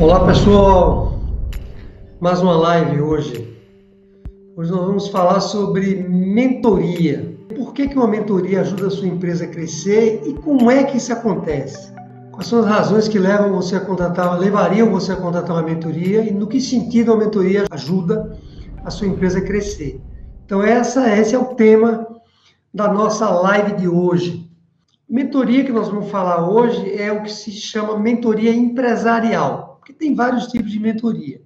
Olá pessoal, mais uma live hoje. Hoje nós vamos falar sobre mentoria. Por que uma mentoria ajuda a sua empresa a crescer e como é que isso acontece? Quais são as razões que levariam você a contratar uma mentoria e no que sentido a mentoria ajuda a sua empresa a crescer? Então esse é o tema da nossa live de hoje. Mentoria que nós vamos falar hoje é o que se chama mentoria empresarial, porque tem vários tipos de mentoria,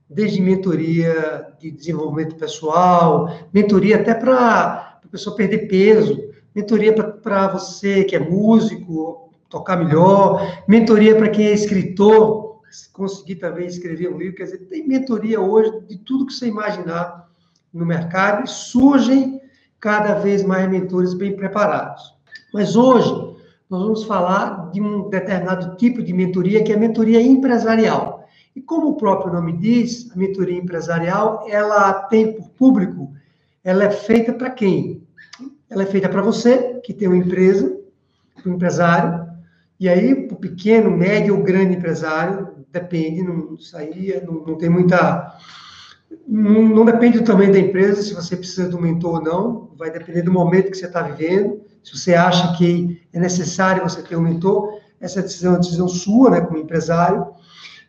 desde mentoria de desenvolvimento pessoal, mentoria até para a pessoa perder peso, mentoria para você que é músico, tocar melhor, mentoria para quem é escritor, conseguir também escrever um livro, quer dizer, tem mentoria hoje de tudo que você imaginar no mercado e surgem cada vez mais mentores bem preparados. Mas hoje nós vamos falar de um determinado tipo de mentoria, que é a mentoria empresarial. E como o próprio nome diz, a mentoria empresarial, ela tem por público, ela é feita para quem? Ela é feita para você, que tem uma empresa, um empresário, e aí para o pequeno, médio ou grande empresário, depende, não tem muita... Não depende do tamanho da empresa, se você precisa de um mentor ou não, vai depender do momento que você está vivendo. Se você acha que é necessário você ter um mentor, essa decisão é uma decisão sua, né, como empresário.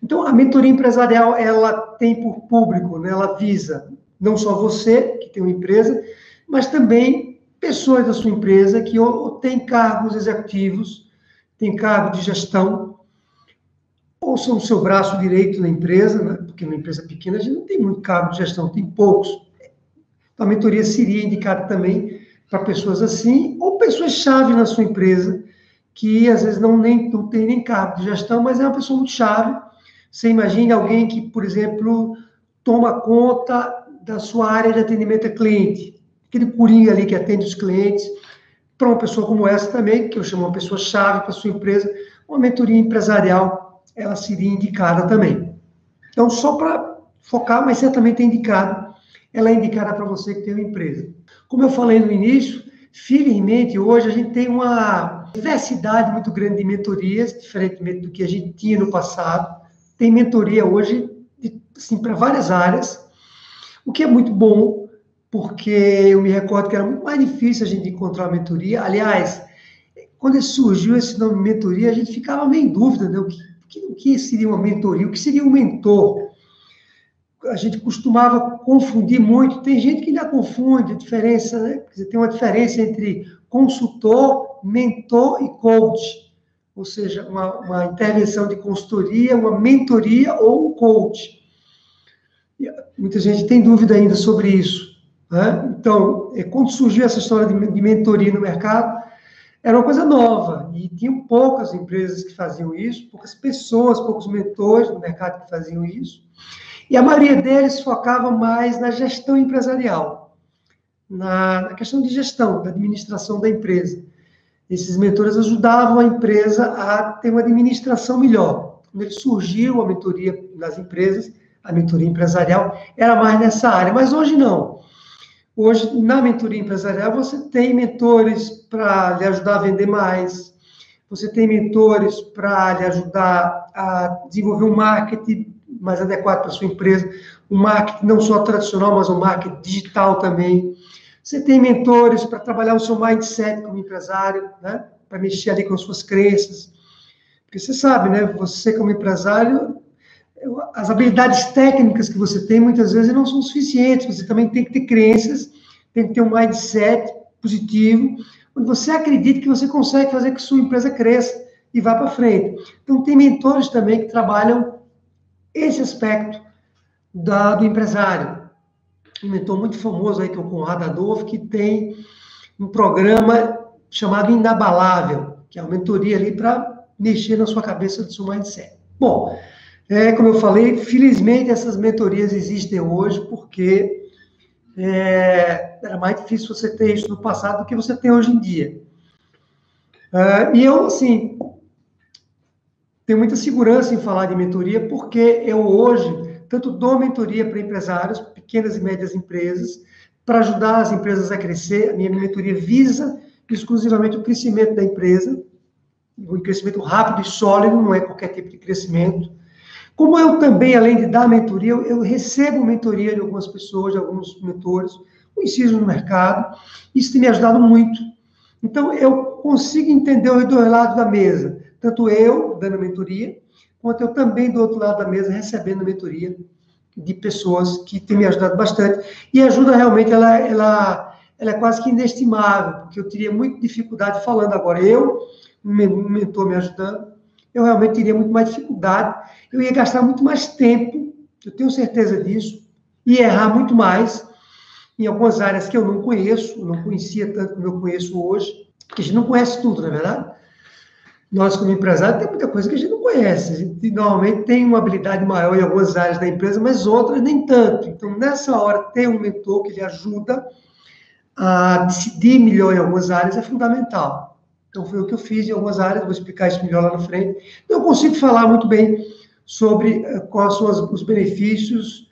Então, a mentoria empresarial, ela tem por público, né, ela visa não só você, que tem uma empresa, mas também pessoas da sua empresa que ou têm cargos executivos, têm cargo de gestão, ou são o seu braço direito na empresa, né? Porque numa empresa pequena a gente não tem muito cargo de gestão, tem poucos. Então, a mentoria seria indicada também para pessoas assim, ou pessoas-chave na sua empresa, que às vezes não tem nem cargo de gestão, mas é uma pessoa muito chave. Você imagine alguém que, por exemplo, toma conta da sua área de atendimento a cliente, aquele coringa ali que atende os clientes. Para uma pessoa como essa também, que eu chamo uma pessoa-chave para a sua empresa, uma mentoria empresarial, ela seria indicada também. Então, só para focar, mas certamente é indicada, ela é indicada para você que tem uma empresa. Como eu falei no início, felizmente, hoje a gente tem uma diversidade muito grande de mentorias, diferentemente do que a gente tinha no passado. Tem mentoria hoje, assim, para várias áreas, o que é muito bom, porque eu me recordo que era muito mais difícil a gente encontrar uma mentoria. Aliás, quando surgiu esse nome mentoria, a gente ficava meio em dúvida, né? O que seria uma mentoria? O que seria um mentor? A gente costumava confundir muito. Tem gente que ainda confunde a diferença, né? Quer dizer, tem uma diferença entre consultor, mentor e coach. Ou seja, uma intervenção de consultoria, uma mentoria ou um coach. E muita gente tem dúvida ainda sobre isso, né? Então, quando surgiu essa história de mentoria no mercado, era uma coisa nova, e tinham poucas empresas que faziam isso, poucas pessoas, poucos mentores no mercado que faziam isso, e a maioria deles focava mais na gestão empresarial, na questão de gestão, da administração da empresa. Esses mentores ajudavam a empresa a ter uma administração melhor. Quando ele surgiu a mentoria nas empresas, a mentoria empresarial era mais nessa área, mas hoje não. Hoje, na mentoria empresarial, você tem mentores para lhe ajudar a vender mais, você tem mentores para lhe ajudar a desenvolver um marketing mais adequado para a sua empresa, um marketing não só tradicional, mas um marketing digital também. Você tem mentores para trabalhar o seu mindset como empresário, né? Para mexer ali com as suas crenças. Porque você sabe, né? Você como empresário, as habilidades técnicas que você tem, muitas vezes, não são suficientes. Você também tem que ter crenças, tem que ter um mindset positivo, onde você acredita que você consegue fazer que sua empresa cresça e vá para frente. Então, tem mentores também que trabalham esse aspecto do empresário. Um mentor muito famoso aí, que é o Conrado Adolfo, que tem um programa chamado Inabalável, que é uma mentoria ali para mexer na sua cabeça do seu mindset. Bom, como eu falei, felizmente essas mentorias existem hoje, porque era mais difícil você ter isso no passado do que você tem hoje em dia. E eu, assim, tenho muita segurança em falar de mentoria, porque eu hoje, tanto dou mentoria para empresários, pequenas e médias empresas, para ajudar as empresas a crescer. A minha mentoria visa exclusivamente o crescimento da empresa, um crescimento rápido e sólido, não é qualquer tipo de crescimento. Como eu também, além de dar mentoria, eu recebo mentoria de algumas pessoas, de alguns mentores conhecidos no mercado. Isso tem me ajudado muito. Então, eu consigo entender os dois lados da mesa. Tanto eu, dando mentoria, quanto eu também, do outro lado da mesa, recebendo mentoria de pessoas que têm me ajudado bastante. E a ajuda realmente, ela é quase que inestimável, porque eu teria muita dificuldade falando agora. Um mentor me ajudando, eu realmente teria muito mais dificuldade. Eu ia gastar muito mais tempo, eu tenho certeza disso, e errar muito mais em algumas áreas que eu não conheço, não conhecia tanto como eu conheço hoje, porque a gente não conhece tudo, não é verdade? Nós, como empresário, tem muita coisa que a gente não conhece. A gente normalmente tem uma habilidade maior em algumas áreas da empresa, mas outras nem tanto. Então, nessa hora, ter um mentor que lhe ajuda a decidir melhor em algumas áreas é fundamental. Então, foi o que eu fiz em algumas áreas, vou explicar isso melhor lá na frente. Então, eu consigo falar muito bem sobre quais são os benefícios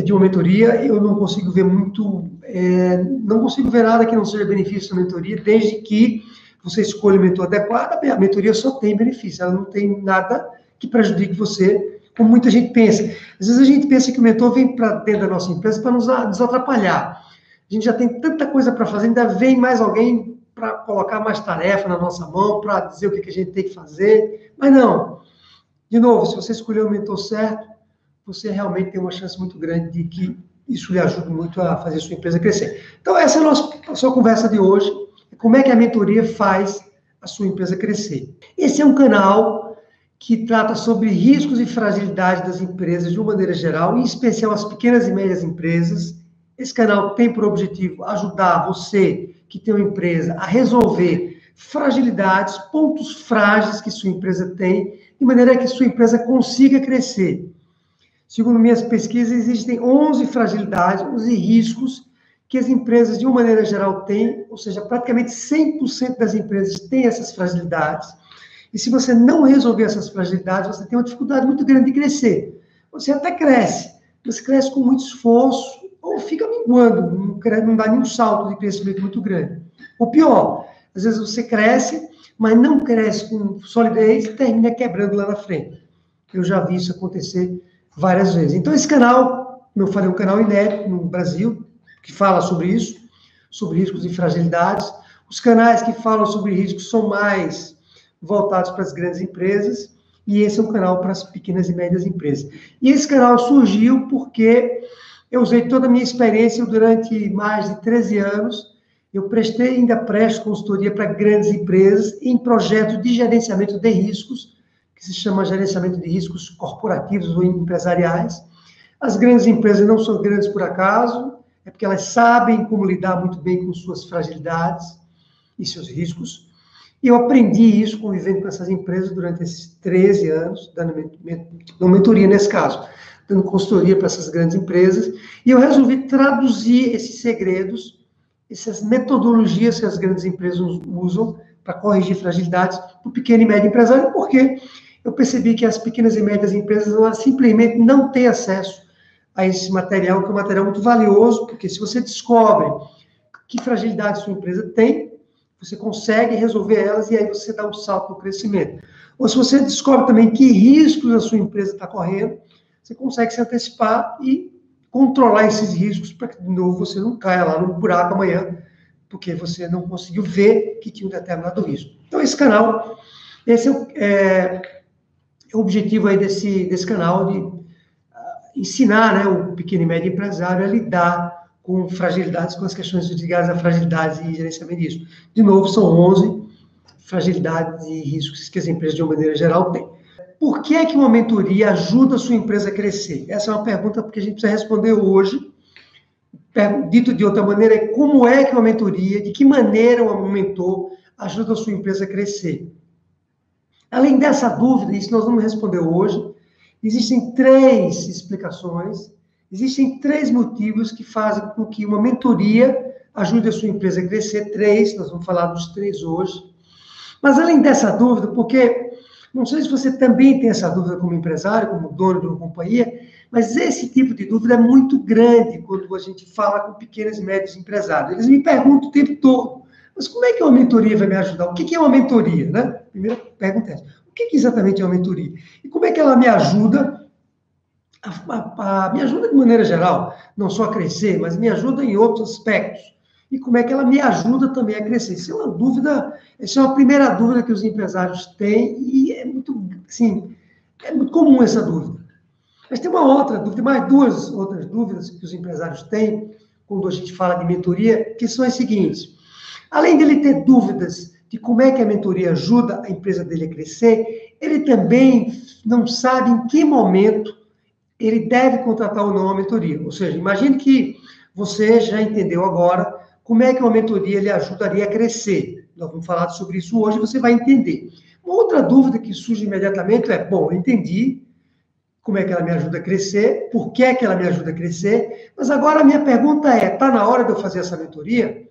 de uma mentoria. Eu não consigo ver não consigo ver nada que não seja benefício da mentoria, desde que você escolha o mentor adequado. A mentoria só tem benefício, ela não tem nada que prejudique você, como muita gente pensa. Às vezes a gente pensa que o mentor vem para dentro da nossa empresa para nos atrapalhar. A gente já tem tanta coisa para fazer, ainda vem mais alguém para colocar mais tarefa na nossa mão, para dizer o que a gente tem que fazer. Mas não. De novo, se você escolher o mentor certo, você realmente tem uma chance muito grande de que isso lhe ajude muito a fazer a sua empresa crescer. Então, essa é a sua conversa de hoje. Como é que a mentoria faz a sua empresa crescer? Esse é um canal que trata sobre riscos e fragilidades das empresas de uma maneira geral, em especial as pequenas e médias empresas. Esse canal tem por objetivo ajudar você que tem uma empresa a resolver fragilidades, pontos frágeis que sua empresa tem, de maneira que sua empresa consiga crescer. Segundo minhas pesquisas, existem 11 fragilidades, 11 riscos que as empresas, de uma maneira geral, têm, ou seja, praticamente 100% das empresas têm essas fragilidades. E se você não resolver essas fragilidades, você tem uma dificuldade muito grande de crescer. Você até cresce, mas cresce com muito esforço, ou fica minguando, não dá nenhum salto de crescimento muito grande. Ou pior, às vezes você cresce, mas não cresce com solidez e termina quebrando lá na frente. Eu já vi isso acontecer várias vezes. Então, esse canal, como eu falei, é um canal inédito no Brasil, que fala sobre isso, sobre riscos e fragilidades. Os canais que falam sobre riscos são mais voltados para as grandes empresas, e esse é um canal para as pequenas e médias empresas. E esse canal surgiu porque eu usei toda a minha experiência durante mais de 13 anos. Eu prestei, ainda presto consultoria para grandes empresas em projetos de gerenciamento de riscos, que se chama gerenciamento de riscos corporativos ou empresariais. As grandes empresas não são grandes por acaso, é porque elas sabem como lidar muito bem com suas fragilidades e seus riscos. E eu aprendi isso convivendo com essas empresas durante esses 13 anos, dando mentoria nesse caso, dando consultoria para essas grandes empresas, e eu resolvi traduzir esses segredos, essas metodologias que as grandes empresas usam para corrigir fragilidades para o pequeno e médio empresário, porque eu percebi que as pequenas e médias empresas elas simplesmente não têm acesso a esse material, que é um material muito valioso, porque se você descobre que fragilidade sua empresa tem, você consegue resolver elas e aí você dá um salto no crescimento. Ou se você descobre também que riscos a sua empresa está correndo, você consegue se antecipar e controlar esses riscos para que, de novo, você não caia lá no buraco amanhã, porque você não conseguiu ver que tinha um determinado risco. Então, esse canal, esse é o objetivo aí desse canal, de ensinar, né, o pequeno e médio empresário a lidar com fragilidades, com as questões ligadas a fragilidades e gerenciamento disso. De novo, são 11 fragilidades e riscos que as empresas, de uma maneira geral, têm. Por que é que uma mentoria ajuda a sua empresa a crescer? Essa é uma pergunta que a gente precisa responder hoje. Dito de outra maneira, é como é que uma mentoria, de que maneira um mentor ajuda a sua empresa a crescer? Além dessa dúvida, isso nós vamos responder hoje, existem 3 explicações, existem 3 motivos que fazem com que uma mentoria ajude a sua empresa a crescer. 3, nós vamos falar dos 3 hoje. Mas além dessa dúvida, porque não sei se você também tem essa dúvida como empresário, como dono de uma companhia, mas esse tipo de dúvida é muito grande quando a gente fala com pequenos e médios empresários. Eles me perguntam o tempo todo, mas como é que uma mentoria vai me ajudar? O que é uma mentoria, né? Primeira pergunta é essa. O que exatamente é uma mentoria? E como é que ela me ajuda, me ajuda de maneira geral, não só a crescer, mas me ajuda em outros aspectos. E como é que ela me ajuda também a crescer? Isso é uma dúvida, essa é uma primeira dúvida que os empresários têm e é muito, assim, é muito comum essa dúvida. Mas tem uma outra dúvida, mais duas outras dúvidas que os empresários têm quando a gente fala de mentoria, que são as seguintes. Além dele ter dúvidas de como é que a mentoria ajuda a empresa dele a crescer, ele também não sabe em que momento ele deve contratar ou não a mentoria. Ou seja, imagine que você já entendeu agora como é que uma mentoria lhe ajudaria a crescer. Nós vamos falar sobre isso hoje, você vai entender. Uma outra dúvida que surge imediatamente é, bom, eu entendi como é que ela me ajuda a crescer, por que é que ela me ajuda a crescer, mas agora a minha pergunta é, está na hora de eu fazer essa mentoria?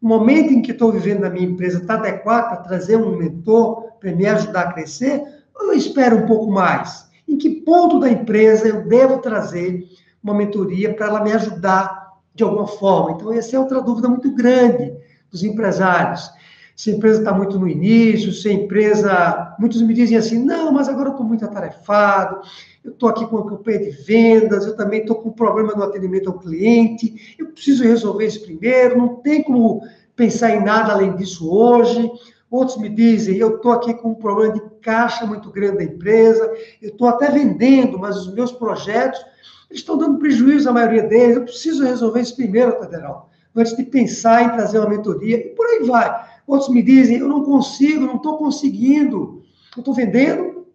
O momento em que estou vivendo na minha empresa está adequado para trazer um mentor para me ajudar a crescer? Ou eu espero um pouco mais? Em que ponto da empresa eu devo trazer uma mentoria para ela me ajudar de alguma forma? Então, essa é outra dúvida muito grande dos empresários. Se a empresa está muito no início, se a empresa... Muitos me dizem assim, não, mas agora eu estou muito atarefado, eu estou aqui com a campanha de vendas, eu também estou com um problema no atendimento ao cliente, eu preciso resolver isso primeiro, não tem como pensar em nada além disso hoje. Outros me dizem, eu estou aqui com um problema de caixa muito grande da empresa, eu estou até vendendo, mas os meus projetos estão dando prejuízo, a maioria deles, eu preciso resolver isso primeiro, Federal, antes de pensar em trazer uma mentoria, e por aí vai. Outros me dizem, eu não consigo, não estou conseguindo, eu estou vendendo,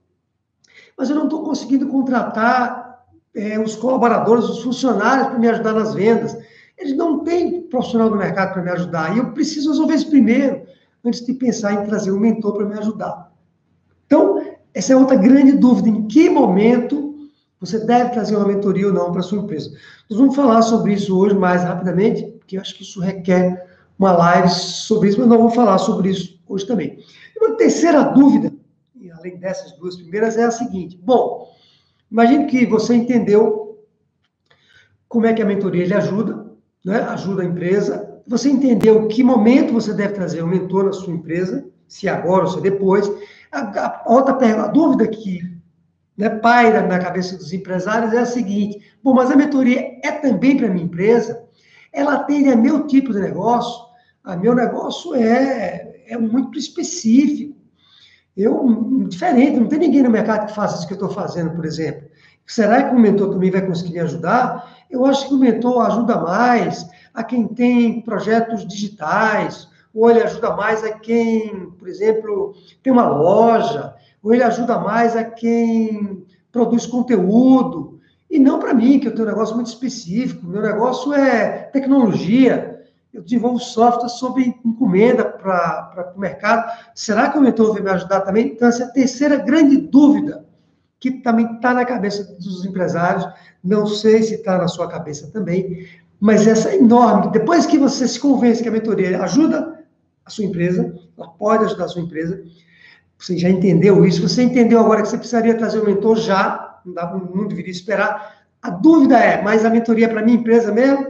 mas eu não estou conseguindo contratar os colaboradores, os funcionários para me ajudar nas vendas. Eles não têm profissional do mercado para me ajudar, e eu preciso resolver isso primeiro, antes de pensar em trazer um mentor para me ajudar. Então, essa é outra grande dúvida, em que momento você deve trazer uma mentoria ou não para a sua empresa. Nós vamos falar sobre isso hoje mais rapidamente, porque eu acho que isso requer uma live sobre isso, mas nós vamos falar sobre isso hoje também. E uma terceira dúvida, e além dessas duas primeiras, é a seguinte. Bom, imagine que você entendeu como é que a mentoria lhe ajuda, né? Ajuda a empresa. Você entendeu que momento você deve trazer o mentor na sua empresa, se agora ou se depois. A dúvida que paira na cabeça dos empresários é a seguinte, bom, mas a mentoria é também para a minha empresa? Ela atende a meu tipo de negócio? Meu negócio é muito específico. Diferente, não tem ninguém no mercado que faça isso que eu estou fazendo, por exemplo. Será que o mentor também vai conseguir me ajudar? Eu acho que o mentor ajuda mais a quem tem projetos digitais, ou ele ajuda mais a quem, por exemplo, tem uma loja, ou ele ajuda mais a quem produz conteúdo, e não para mim, que eu tenho um negócio muito específico. Meu negócio é tecnologia, eu desenvolvo software sob encomenda para o mercado. Será que o mentor vai me ajudar também? Então, essa é a terceira grande dúvida que também está na cabeça dos empresários. Não sei se está na sua cabeça também, mas essa é enorme. Depois que você se convence que a mentoria ajuda a sua empresa, ela pode ajudar a sua empresa, você já entendeu isso, você entendeu agora que você precisaria trazer um mentor já, não deveria esperar. A dúvida é, mas a mentoria é para a minha empresa mesmo?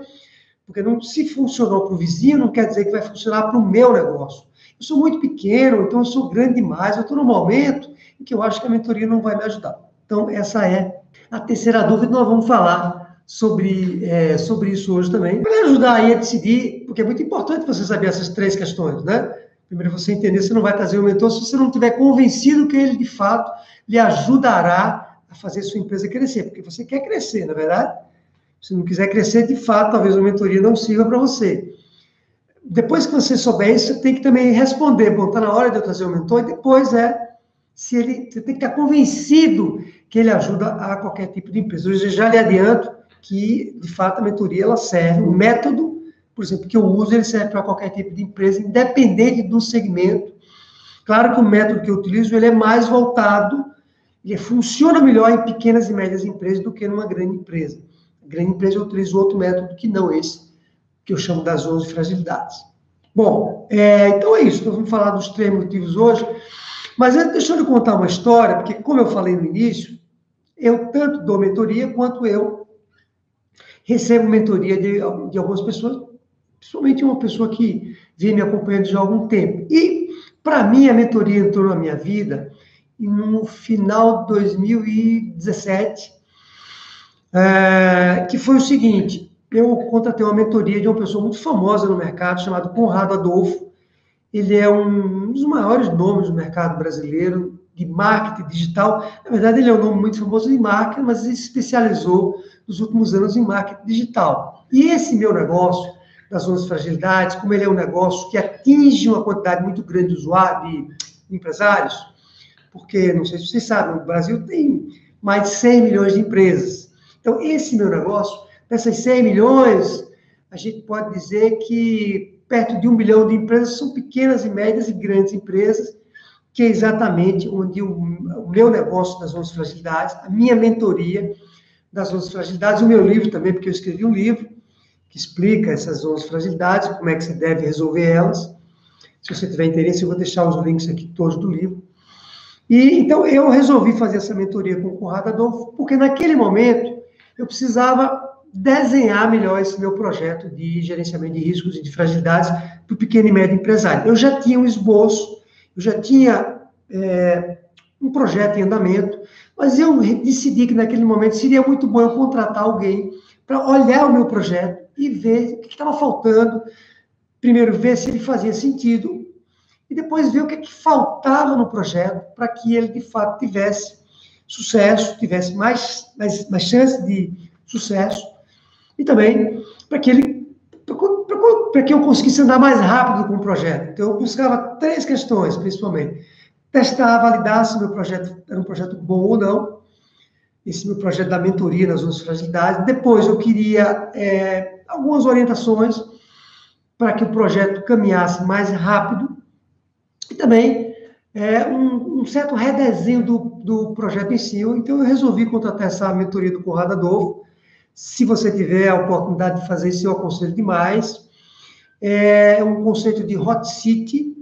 Porque não, se funcionou para o vizinho, não quer dizer que vai funcionar para o meu negócio. Eu sou muito pequeno, então eu sou grande demais, eu estou num momento em que eu acho que a mentoria não vai me ajudar. Então, essa é a terceira dúvida, nós vamos falar sobre isso hoje também. Para ajudar aí a decidir, porque é muito importante você saber essas três questões, né? Primeiro, você entender se não vai trazer um mentor, se você não estiver convencido que ele, de fato, lhe ajudará a fazer sua empresa crescer, porque você quer crescer, na verdade? Se não quiser crescer, de fato, talvez uma mentoria não sirva para você. Depois que você souber isso, você tem que também responder, bom, está na hora de eu trazer o mentor, e depois você tem que estar convencido que ele ajuda a qualquer tipo de empresa. Eu já lhe adianto que, de fato, a mentoria, ela serve, o método, por exemplo, que eu uso, ele serve para qualquer tipo de empresa, independente do segmento. Claro que o método que eu utilizo, ele é mais voltado, ele funciona melhor em pequenas e médias empresas do que numa grande empresa. Grande empresa eu utilizo outro método que não esse, que eu chamo das 11 fragilidades. Bom, então é isso, nós vamos falar dos 3 motivos hoje, mas deixa eu lhe contar uma história, porque como eu falei no início, eu tanto dou mentoria, quanto eu recebo mentoria de algumas pessoas, principalmente uma pessoa que vem me acompanhando já há algum tempo. E, para mim, a mentoria entrou na minha vida no final de 2017, que foi o seguinte: eu contratei uma mentoria de uma pessoa muito famosa no mercado, chamado Conrado Adolfo. Ele é um dos maiores nomes do mercado brasileiro de marketing digital. Na verdade, ele é um nome muito famoso em marketing, mas ele se especializou nos últimos anos em marketing digital. E esse meu negócio, das 11 fragilidades, como ele é um negócio que atinge uma quantidade muito grande de usuários, de empresários, porque, não sei se vocês sabem, o Brasil tem mais de 100 milhões de empresas. Então, esse meu negócio, dessas 100 milhões, a gente pode dizer que perto de 1 bilhão de empresas são pequenas e médias e grandes empresas, que é exatamente onde o meu negócio das 11 fragilidades, a minha mentoria das 11 fragilidades, o meu livro também, porque eu escrevi um livro que explica essas 11 fragilidades, como é que você deve resolver elas. Se você tiver interesse, eu vou deixar os links aqui todos do livro. E então eu resolvi fazer essa mentoria com o Conrado Adolfo, porque naquele momento eu precisava desenhar melhor esse meu projeto de gerenciamento de riscos e de fragilidades para o pequeno e médio empresário. Eu já tinha um esboço, eu já tinha um projeto em andamento, mas eu decidi que naquele momento seria muito bom eu contratar alguém para olhar o meu projeto e ver o que estava faltando. Primeiro, ver se ele fazia sentido, e depois ver o que faltava no projeto para que ele, de fato, tivesse sucesso, tivesse mais chance de sucesso, e também para que eu conseguisse andar mais rápido com o projeto. Então, eu buscava 3 questões, principalmente. Testar, validar se o meu projeto era um projeto bom ou não, esse meu projeto da mentoria nas 11 fragilidades. Depois, eu queria algumas orientações para que o projeto caminhasse mais rápido, e também um certo redesenho do projeto em si. Então, eu resolvi contratar essa mentoria do Conrado Adolfo. Se você tiver a oportunidade de fazer isso, eu aconselho demais. É um conceito de hot city,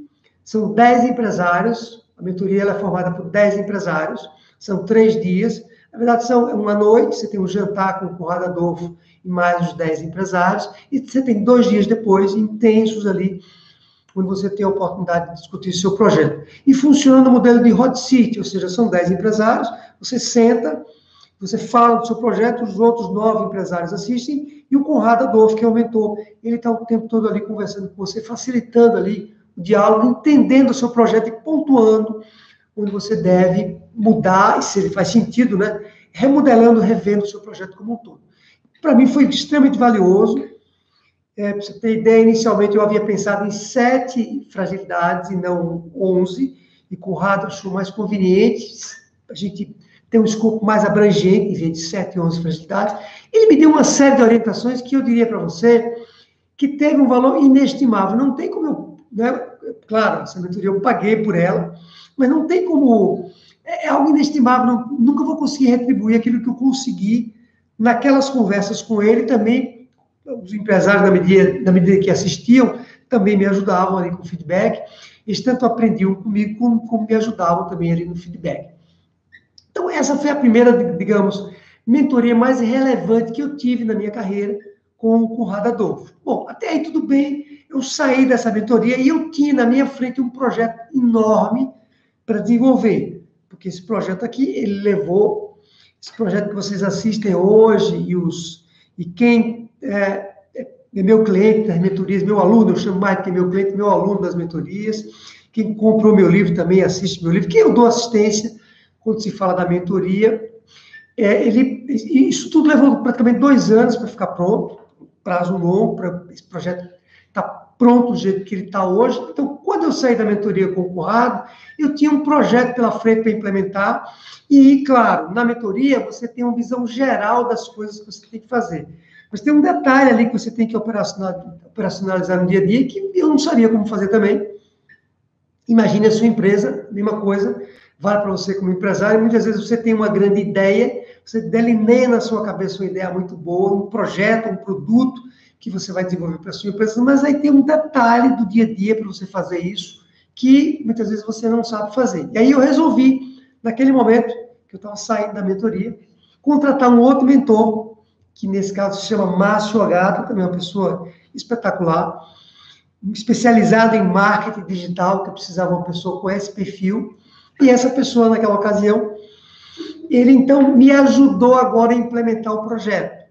são 10 empresários, a mentoria ela é formada por 10 empresários, são 3 dias, na verdade são uma noite, você tem um jantar com o Conrado Adolfo e mais os 10 empresários, e você tem 2 dias depois, intensos ali, onde você tem a oportunidade de discutir seu projeto. E funciona no modelo de hot city, ou seja, são 10 empresários, você senta, você fala do seu projeto, os outros 9 empresários assistem, e o Conrado Adolfo, que é o mentor, ele está o tempo todo ali conversando com você, facilitando ali o diálogo, entendendo o seu projeto e pontuando onde você deve mudar, e se ele faz sentido, né? Remodelando, revendo o seu projeto como um todo. Para mim foi extremamente valioso. Para você ter ideia, inicialmente eu havia pensado em 7 fragilidades e não 11, e Conrado achou mais conveniente a gente ter um escopo mais abrangente, em vez de 7 e 11 fragilidades. Ele me deu uma série de orientações que eu diria para você que teve um valor inestimável. Não tem como eu... Né? Claro, essa mentoria eu paguei por ela, mas não tem como... É algo inestimável, nunca vou conseguir retribuir aquilo que eu consegui naquelas conversas com ele. Também os empresários, na medida que assistiam, também me ajudavam ali com feedback. Eles tanto aprendiam comigo, como me ajudavam também ali no feedback. Então, essa foi a primeira, digamos, mentoria mais relevante que eu tive na minha carreira com o Conrado Adolfo. Bom, até aí tudo bem, eu saí dessa mentoria e eu tinha na minha frente um projeto enorme para desenvolver, porque esse projeto aqui, ele levou, esse projeto que vocês assistem hoje, e quem é meu cliente das mentorias, meu aluno, eu chamo mais do que meu cliente, meu aluno das mentorias, quem comprou meu livro também assiste meu livro, quem eu dou assistência quando se fala da mentoria, isso tudo levou praticamente 2 anos para ficar pronto, prazo longo para esse projeto estar pronto do jeito que ele está hoje. Então, quando eu saí da mentoria com o Conrado, eu tinha um projeto pela frente para implementar, e, claro, na mentoria você tem uma visão geral das coisas que você tem que fazer. Mas tem um detalhe ali que você tem que operacionalizar no dia a dia, que eu não sabia como fazer também. Imagine a sua empresa, mesma coisa, vale para você como empresário. Muitas vezes você tem uma grande ideia, você delineia na sua cabeça uma ideia muito boa, um projeto, um produto que você vai desenvolver para a sua empresa, mas aí tem um detalhe do dia a dia para você fazer isso, que muitas vezes você não sabe fazer. E aí eu resolvi, naquele momento, que eu estava saindo da mentoria, contratar um outro mentor, que nesse caso se chama Márcio Agata, também é uma pessoa espetacular, especializado em marketing digital, que eu precisava de uma pessoa com esse perfil, E essa pessoa, naquela ocasião, ele então me ajudou agora a implementar o projeto.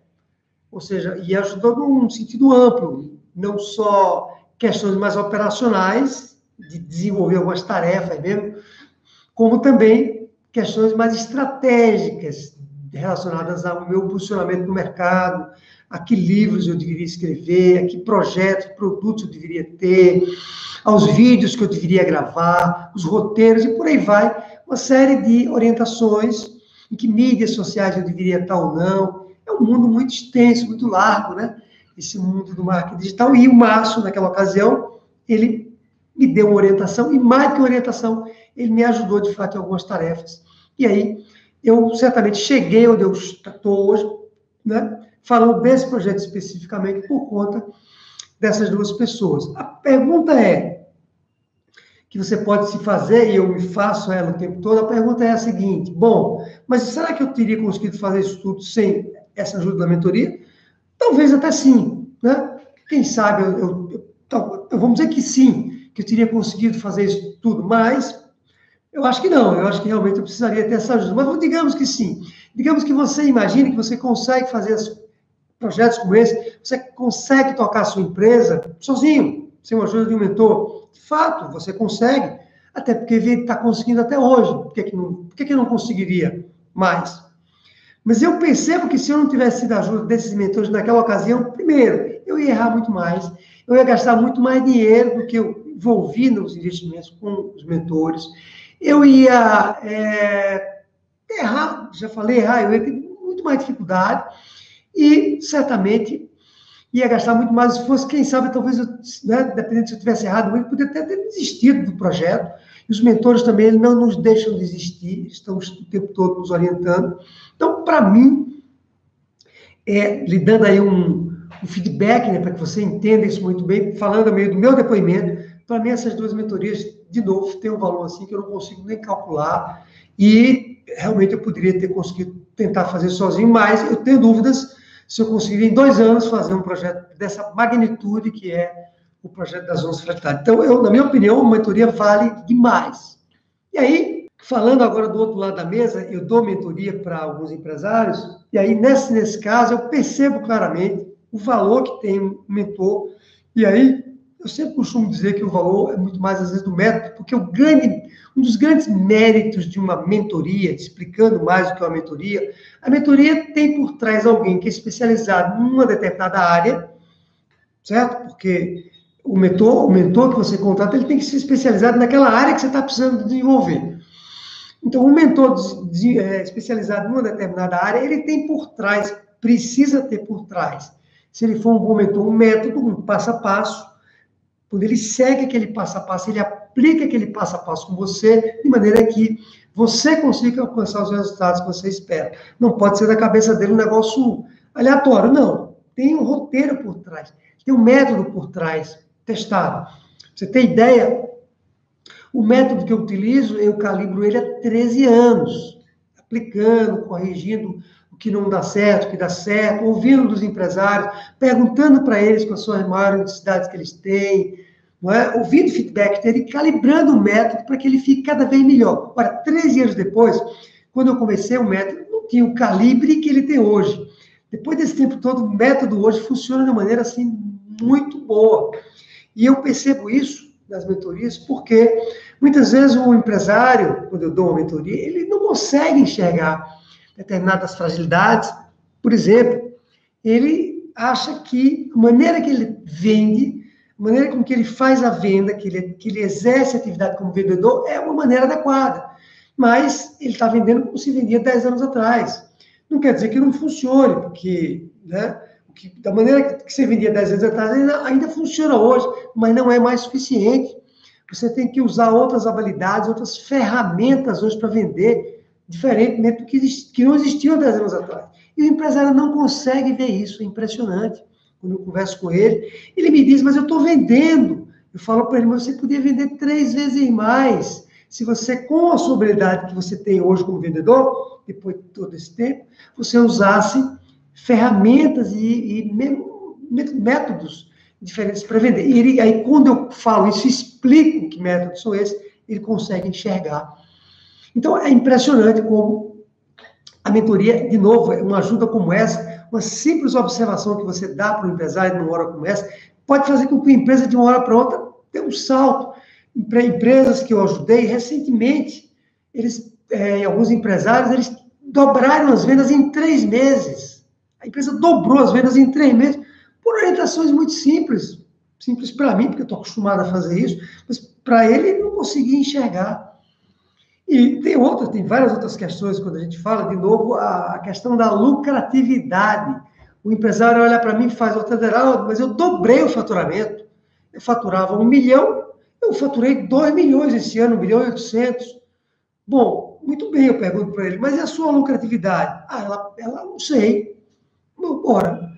Ou seja, e ajudou num sentido amplo, não só questões mais operacionais, de desenvolver algumas tarefas mesmo, como também questões mais estratégicas relacionadas ao meu posicionamento no mercado, a que livros eu deveria escrever, a que projetos, produtos eu deveria ter, aos vídeos que eu deveria gravar, os roteiros e por aí vai, uma série de orientações em que mídias sociais eu deveria estar ou não. É um mundo muito extenso, muito largo, né? Esse mundo do marketing digital. E o Márcio, naquela ocasião, ele me deu uma orientação, e mais que orientação, ele me ajudou, de fato, em algumas tarefas. E aí, eu certamente cheguei onde eu estou hoje, né? Falando desse projeto especificamente por conta dessas duas pessoas. A pergunta que você pode se fazer, e eu me faço ela o tempo todo, a pergunta é a seguinte: bom, mas será que eu teria conseguido fazer isso tudo sem essa ajuda da mentoria? Talvez até sim, né? Quem sabe, vamos dizer que sim, que eu teria conseguido fazer isso tudo, mas eu acho que não, eu acho que realmente eu precisaria ter essa ajuda. Mas digamos que sim, digamos que você imagine que você consegue fazer projetos como esse, você consegue tocar a sua empresa sozinho, sem a ajuda de um mentor. De fato, você consegue, até porque ele está conseguindo até hoje. Por que não conseguiria mais? Mas eu percebo que se eu não tivesse tido a ajuda desses mentores naquela ocasião, primeiro, eu ia errar muito mais, eu ia gastar muito mais dinheiro do que eu envolvi nos investimentos com os mentores, eu ia errar, já falei errar, eu ia ter muito mais dificuldade e certamente ia gastar muito mais. Se fosse, quem sabe, talvez, né, dependendo se eu tivesse errado, eu poderia até ter desistido do projeto. E os mentores também eles não nos deixam desistir, estão o tempo todo nos orientando. Então, para mim, lhe dando aí um feedback, né, para que você entenda isso muito bem, falando a meio do meu depoimento, para mim essas duas mentorias, de novo, têm um valor assim que eu não consigo nem calcular, e realmente eu poderia ter conseguido tentar fazer sozinho, mas eu tenho dúvidas se eu conseguiria em 2 anos fazer um projeto dessa magnitude que é o projeto das 11 fragilidades. Então, na minha opinião, a mentoria vale demais. E aí, falando agora do outro lado da mesa, eu dou mentoria para alguns empresários, e aí, nesse caso, eu percebo claramente o valor que tem um mentor, e aí, eu sempre costumo dizer que o valor é muito mais, às vezes, do método, porque um dos grandes méritos de uma mentoria, explicando mais o que é uma mentoria, a mentoria tem por trás alguém que é especializado numa determinada área, certo? Porque o mentor que você contrata, ele tem que ser especializado naquela área que você está precisando desenvolver. Então, um mentor especializado numa determinada área, ele tem por trás, precisa ter por trás, se ele for um bom mentor, um método, um passo a passo, quando ele segue aquele passo a passo, ele aplica aquele passo a passo com você, de maneira que você consiga alcançar os resultados que você espera. Não pode ser da cabeça dele um negócio aleatório, não. Tem um roteiro por trás, tem um método por trás, testado. Você tem ideia? O método que eu utilizo, eu calibro ele há 13 anos, aplicando, corrigindo o que não dá certo, o que dá certo, ouvindo dos empresários, perguntando para eles quais são as maiores necessidades que eles têm, não é? Ouvindo feedback dele e calibrando o método para que ele fique cada vez melhor. Ora, 13 anos depois, quando eu comecei o método, não tinha o calibre que ele tem hoje. Depois desse tempo todo, o método hoje funciona de uma maneira assim muito boa. E eu percebo isso nas mentorias, porque muitas vezes o empresário, quando eu dou uma mentoria, ele não consegue enxergar determinadas fragilidades. Por exemplo, ele acha que a maneira que ele vende, a maneira com que ele faz a venda, que ele exerce a atividade como vendedor, é uma maneira adequada. Mas ele está vendendo como se vendia 10 anos atrás. Não quer dizer que não funcione, porque, né, da maneira que você vendia 10 anos atrás, ainda funciona hoje, mas não é mais suficiente. Você tem que usar outras habilidades, outras ferramentas hoje para vender, diferentemente do que não existiam 10 anos atrás. E o empresário não consegue ver isso, é impressionante. Quando eu converso com ele, ele me diz, mas eu estou vendendo. Eu falo para ele, mas você podia vender 3 vezes mais. Se você, com a sua habilidade que você tem hoje como vendedor, depois de todo esse tempo, você usasse ferramentas e métodos diferentes para vender. E aí, quando eu falo isso, explico que métodos são esses, ele consegue enxergar. Então, é impressionante como a mentoria, de novo, uma ajuda como essa, uma simples observação que você dá para o empresário numa hora como essa, pode fazer com que a empresa, de uma hora para outra, dê um salto. Empresas que eu ajudei recentemente, alguns empresários, eles dobraram as vendas em 3 meses. A empresa dobrou as vendas em 3 meses, por orientações muito simples. Simples para mim, porque eu estou acostumado a fazer isso, mas para ele não conseguia enxergar. E tem várias outras questões quando a gente fala, de novo, a questão da lucratividade. O empresário olha para mim e faz, Geraldo, mas eu dobrei o faturamento. Eu faturava 1 milhão, eu faturei 2 milhões esse ano, 1 milhão e 800. Bom, muito bem, eu pergunto para ele, mas e a sua lucratividade? Ela não sei. Ora,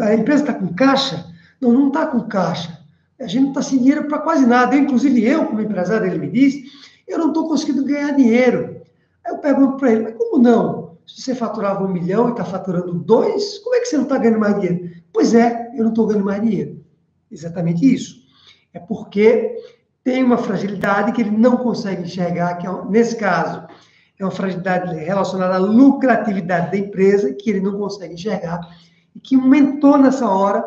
a empresa está com caixa? Não, não está com caixa. A gente não está sem dinheiro para quase nada. Inclusive eu, como empresário, ele me disse, eu não estou conseguindo ganhar dinheiro. Aí eu pergunto para ele, mas como não? Se você faturava 1 milhão e está faturando 2, como é que você não está ganhando mais dinheiro? Pois é, eu não estou ganhando mais dinheiro. Exatamente isso. É porque tem uma fragilidade que ele não consegue enxergar, que nesse caso é uma fragilidade relacionada à lucratividade da empresa, que ele não consegue enxergar, e que um mentor nessa hora,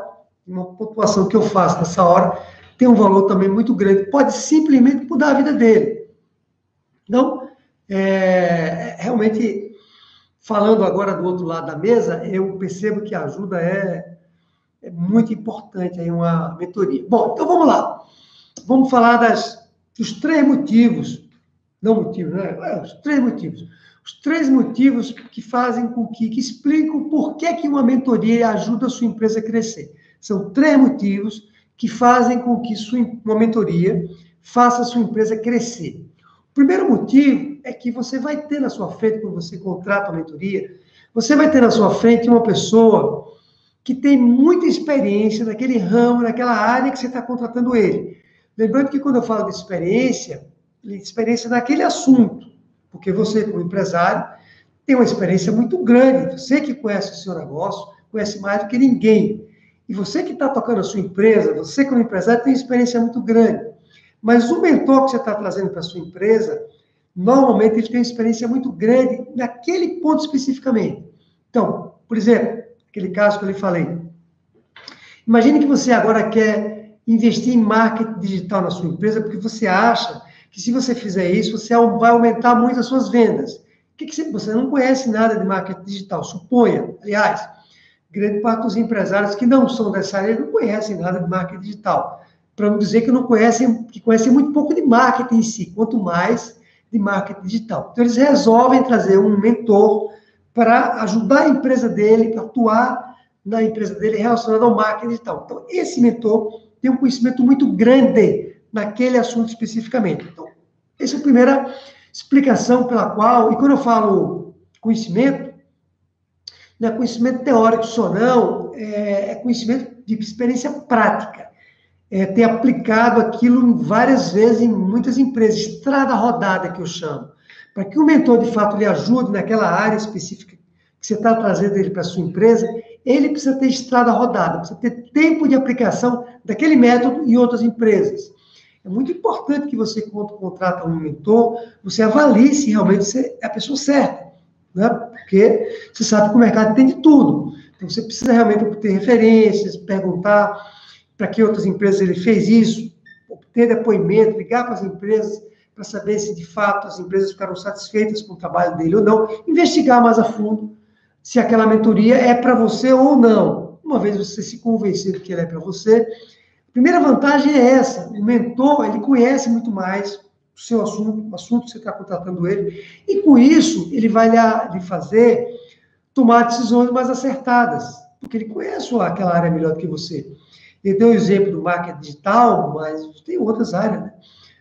uma pontuação que eu faço nessa hora, tem um valor também muito grande, pode simplesmente mudar a vida dele. Então, realmente, falando agora do outro lado da mesa, eu percebo que a ajuda é muito importante aí, uma mentoria. Bom, então vamos lá. Vamos falar dos 3 motivos, não motivos, né? Os 3 motivos. Os 3 motivos que fazem com que explicam por que uma mentoria ajuda a sua empresa a crescer. São 3 motivos que fazem com que uma mentoria faça a sua empresa crescer. O primeiro motivo é que você vai ter na sua frente, quando você contrata uma mentoria, você vai ter na sua frente uma pessoa que tem muita experiência naquele ramo, naquela área que você está contratando ele. Lembrando que quando eu falo de experiência naquele assunto, porque você, como empresário, tem uma experiência muito grande. Você que conhece o seu negócio, conhece mais do que ninguém. E você que está tocando a sua empresa, você como empresário tem uma experiência muito grande. Mas o mentor que você está trazendo para a sua empresa, normalmente ele tem uma experiência muito grande naquele ponto especificamente. Então, por exemplo, aquele caso que eu lhe falei. Imagine que você agora quer investir em marketing digital na sua empresa, porque você acha que se você fizer isso, você vai aumentar muito as suas vendas. Você não conhece nada de marketing digital, suponha. Aliás, grande parte dos empresários que não são dessa área não conhecem nada de marketing digital. Para não dizer que conhecem muito pouco de marketing em si, quanto mais de marketing digital. Então, eles resolvem trazer um mentor para ajudar a empresa dele, para atuar na empresa dele relacionado ao marketing digital. Então, esse mentor tem um conhecimento muito grande naquele assunto especificamente. Então, essa é a primeira explicação pela qual, e quando eu falo conhecimento, não é conhecimento teórico só não, é conhecimento de experiência prática. Ter aplicado aquilo várias vezes em muitas empresas, estrada rodada que eu chamo. Para que o mentor, de fato, lhe ajude naquela área específica que você está trazendo ele para a sua empresa, ele precisa ter estrada rodada, precisa ter tempo de aplicação daquele método em outras empresas. É muito importante que você, quando contrata um mentor, você avalie se realmente você é a pessoa certa, né? Porque você sabe que o mercado tem de tudo. Então, você precisa realmente obter referências, perguntar para que outras empresas ele fez isso, obter depoimento, ligar para as empresas para saber se, de fato, as empresas ficaram satisfeitas com o trabalho dele ou não, investigar mais a fundo se aquela mentoria é para você ou não. Uma vez você se convencer que ela é para você, a primeira vantagem é essa, o mentor, ele conhece muito mais o seu assunto, o assunto que você está contratando ele, e com isso, ele vai lhe fazer tomar decisões mais acertadas, porque ele conhece aquela área melhor do que você. Ele deu o exemplo do marketing digital, mas tem outras áreas, né?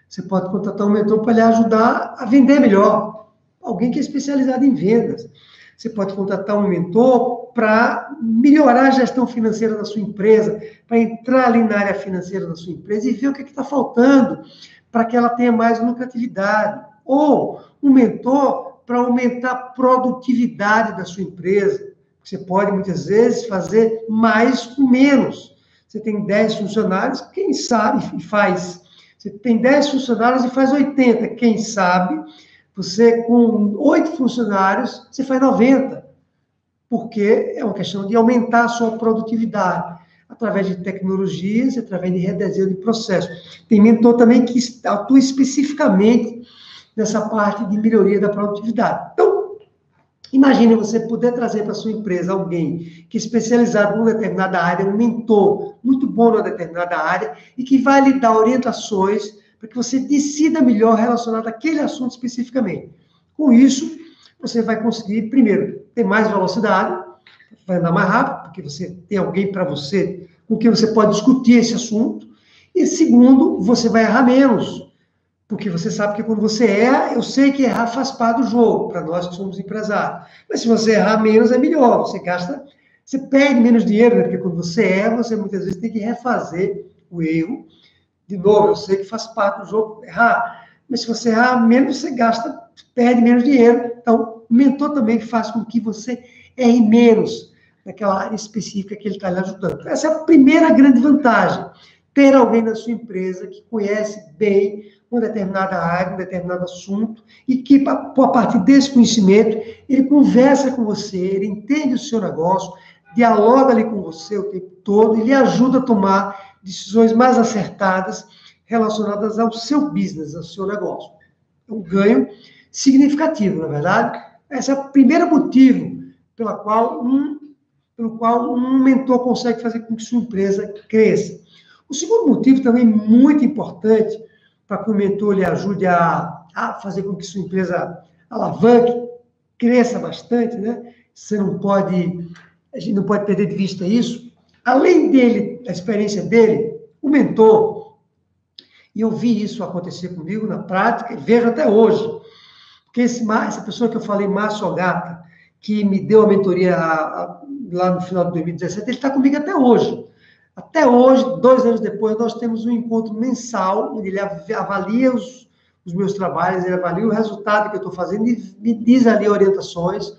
Você pode contratar um mentor para lhe ajudar a vender melhor, alguém que é especializado em vendas. Você pode contratar um mentor para melhorar a gestão financeira da sua empresa, para entrar ali na área financeira da sua empresa e ver o que está faltando para que ela tenha mais lucratividade. Ou um mentor para aumentar a produtividade da sua empresa. Você pode, muitas vezes, fazer mais com menos. Você tem 10 funcionários, quem sabe, e faz. Você tem 10 funcionários e faz 80, quem sabe Você, com 8 funcionários, você faz 90, porque é uma questão de aumentar a sua produtividade, através de tecnologias, através de redesenho de processo. Tem mentor também que atua especificamente nessa parte de melhoria da produtividade. Então, imagine você poder trazer para a sua empresa alguém que é especializado em uma determinada área, um mentor muito bom numa determinada área, e que vai lhe dar orientações para que você decida melhor relacionado àquele assunto especificamente. Com isso, você vai conseguir, primeiro, ter mais velocidade, vai andar mais rápido, porque você tem alguém para você, com quem você pode discutir esse assunto, e segundo, você vai errar menos, porque você sabe que quando você erra, eu sei que errar faz parte do jogo, para nós que somos empresários. Mas se você errar menos, é melhor. Você perde menos dinheiro, né? Porque quando você erra, você muitas vezes tem que refazer o erro. De novo, eu sei que faz parte do jogo errar. Mas se você errar menos, você perde menos dinheiro. Então, o mentor também faz com que você erre menos naquela área específica que ele está lhe ajudando. Essa é a primeira grande vantagem. Ter alguém na sua empresa que conhece bem uma determinada área, um determinado assunto, e que, a partir desse conhecimento, ele conversa com você, ele entende o seu negócio, dialoga ali com você o tempo todo e lhe ajuda a tomar decisões mais acertadas relacionadas ao seu business, ao seu negócio. É um ganho significativo, na verdade. Esse é o primeiro motivo pelo qual um mentor consegue fazer com que sua empresa cresça. O segundo motivo também muito importante para que o mentor lhe ajude a fazer com que sua empresa alavanque, cresça bastante, né? A gente não pode perder de vista isso. Além dele, da experiência dele, o mentor, e eu vi isso acontecer comigo na prática, e vejo até hoje, porque essa pessoa que eu falei, Márcio Ogata, que me deu a mentoria lá no final de 2017, ele está comigo até hoje. Até hoje, 2 anos depois, nós temos um encontro mensal, onde ele avalia os meus trabalhos, ele avalia o resultado que eu estou fazendo e me diz ali orientações,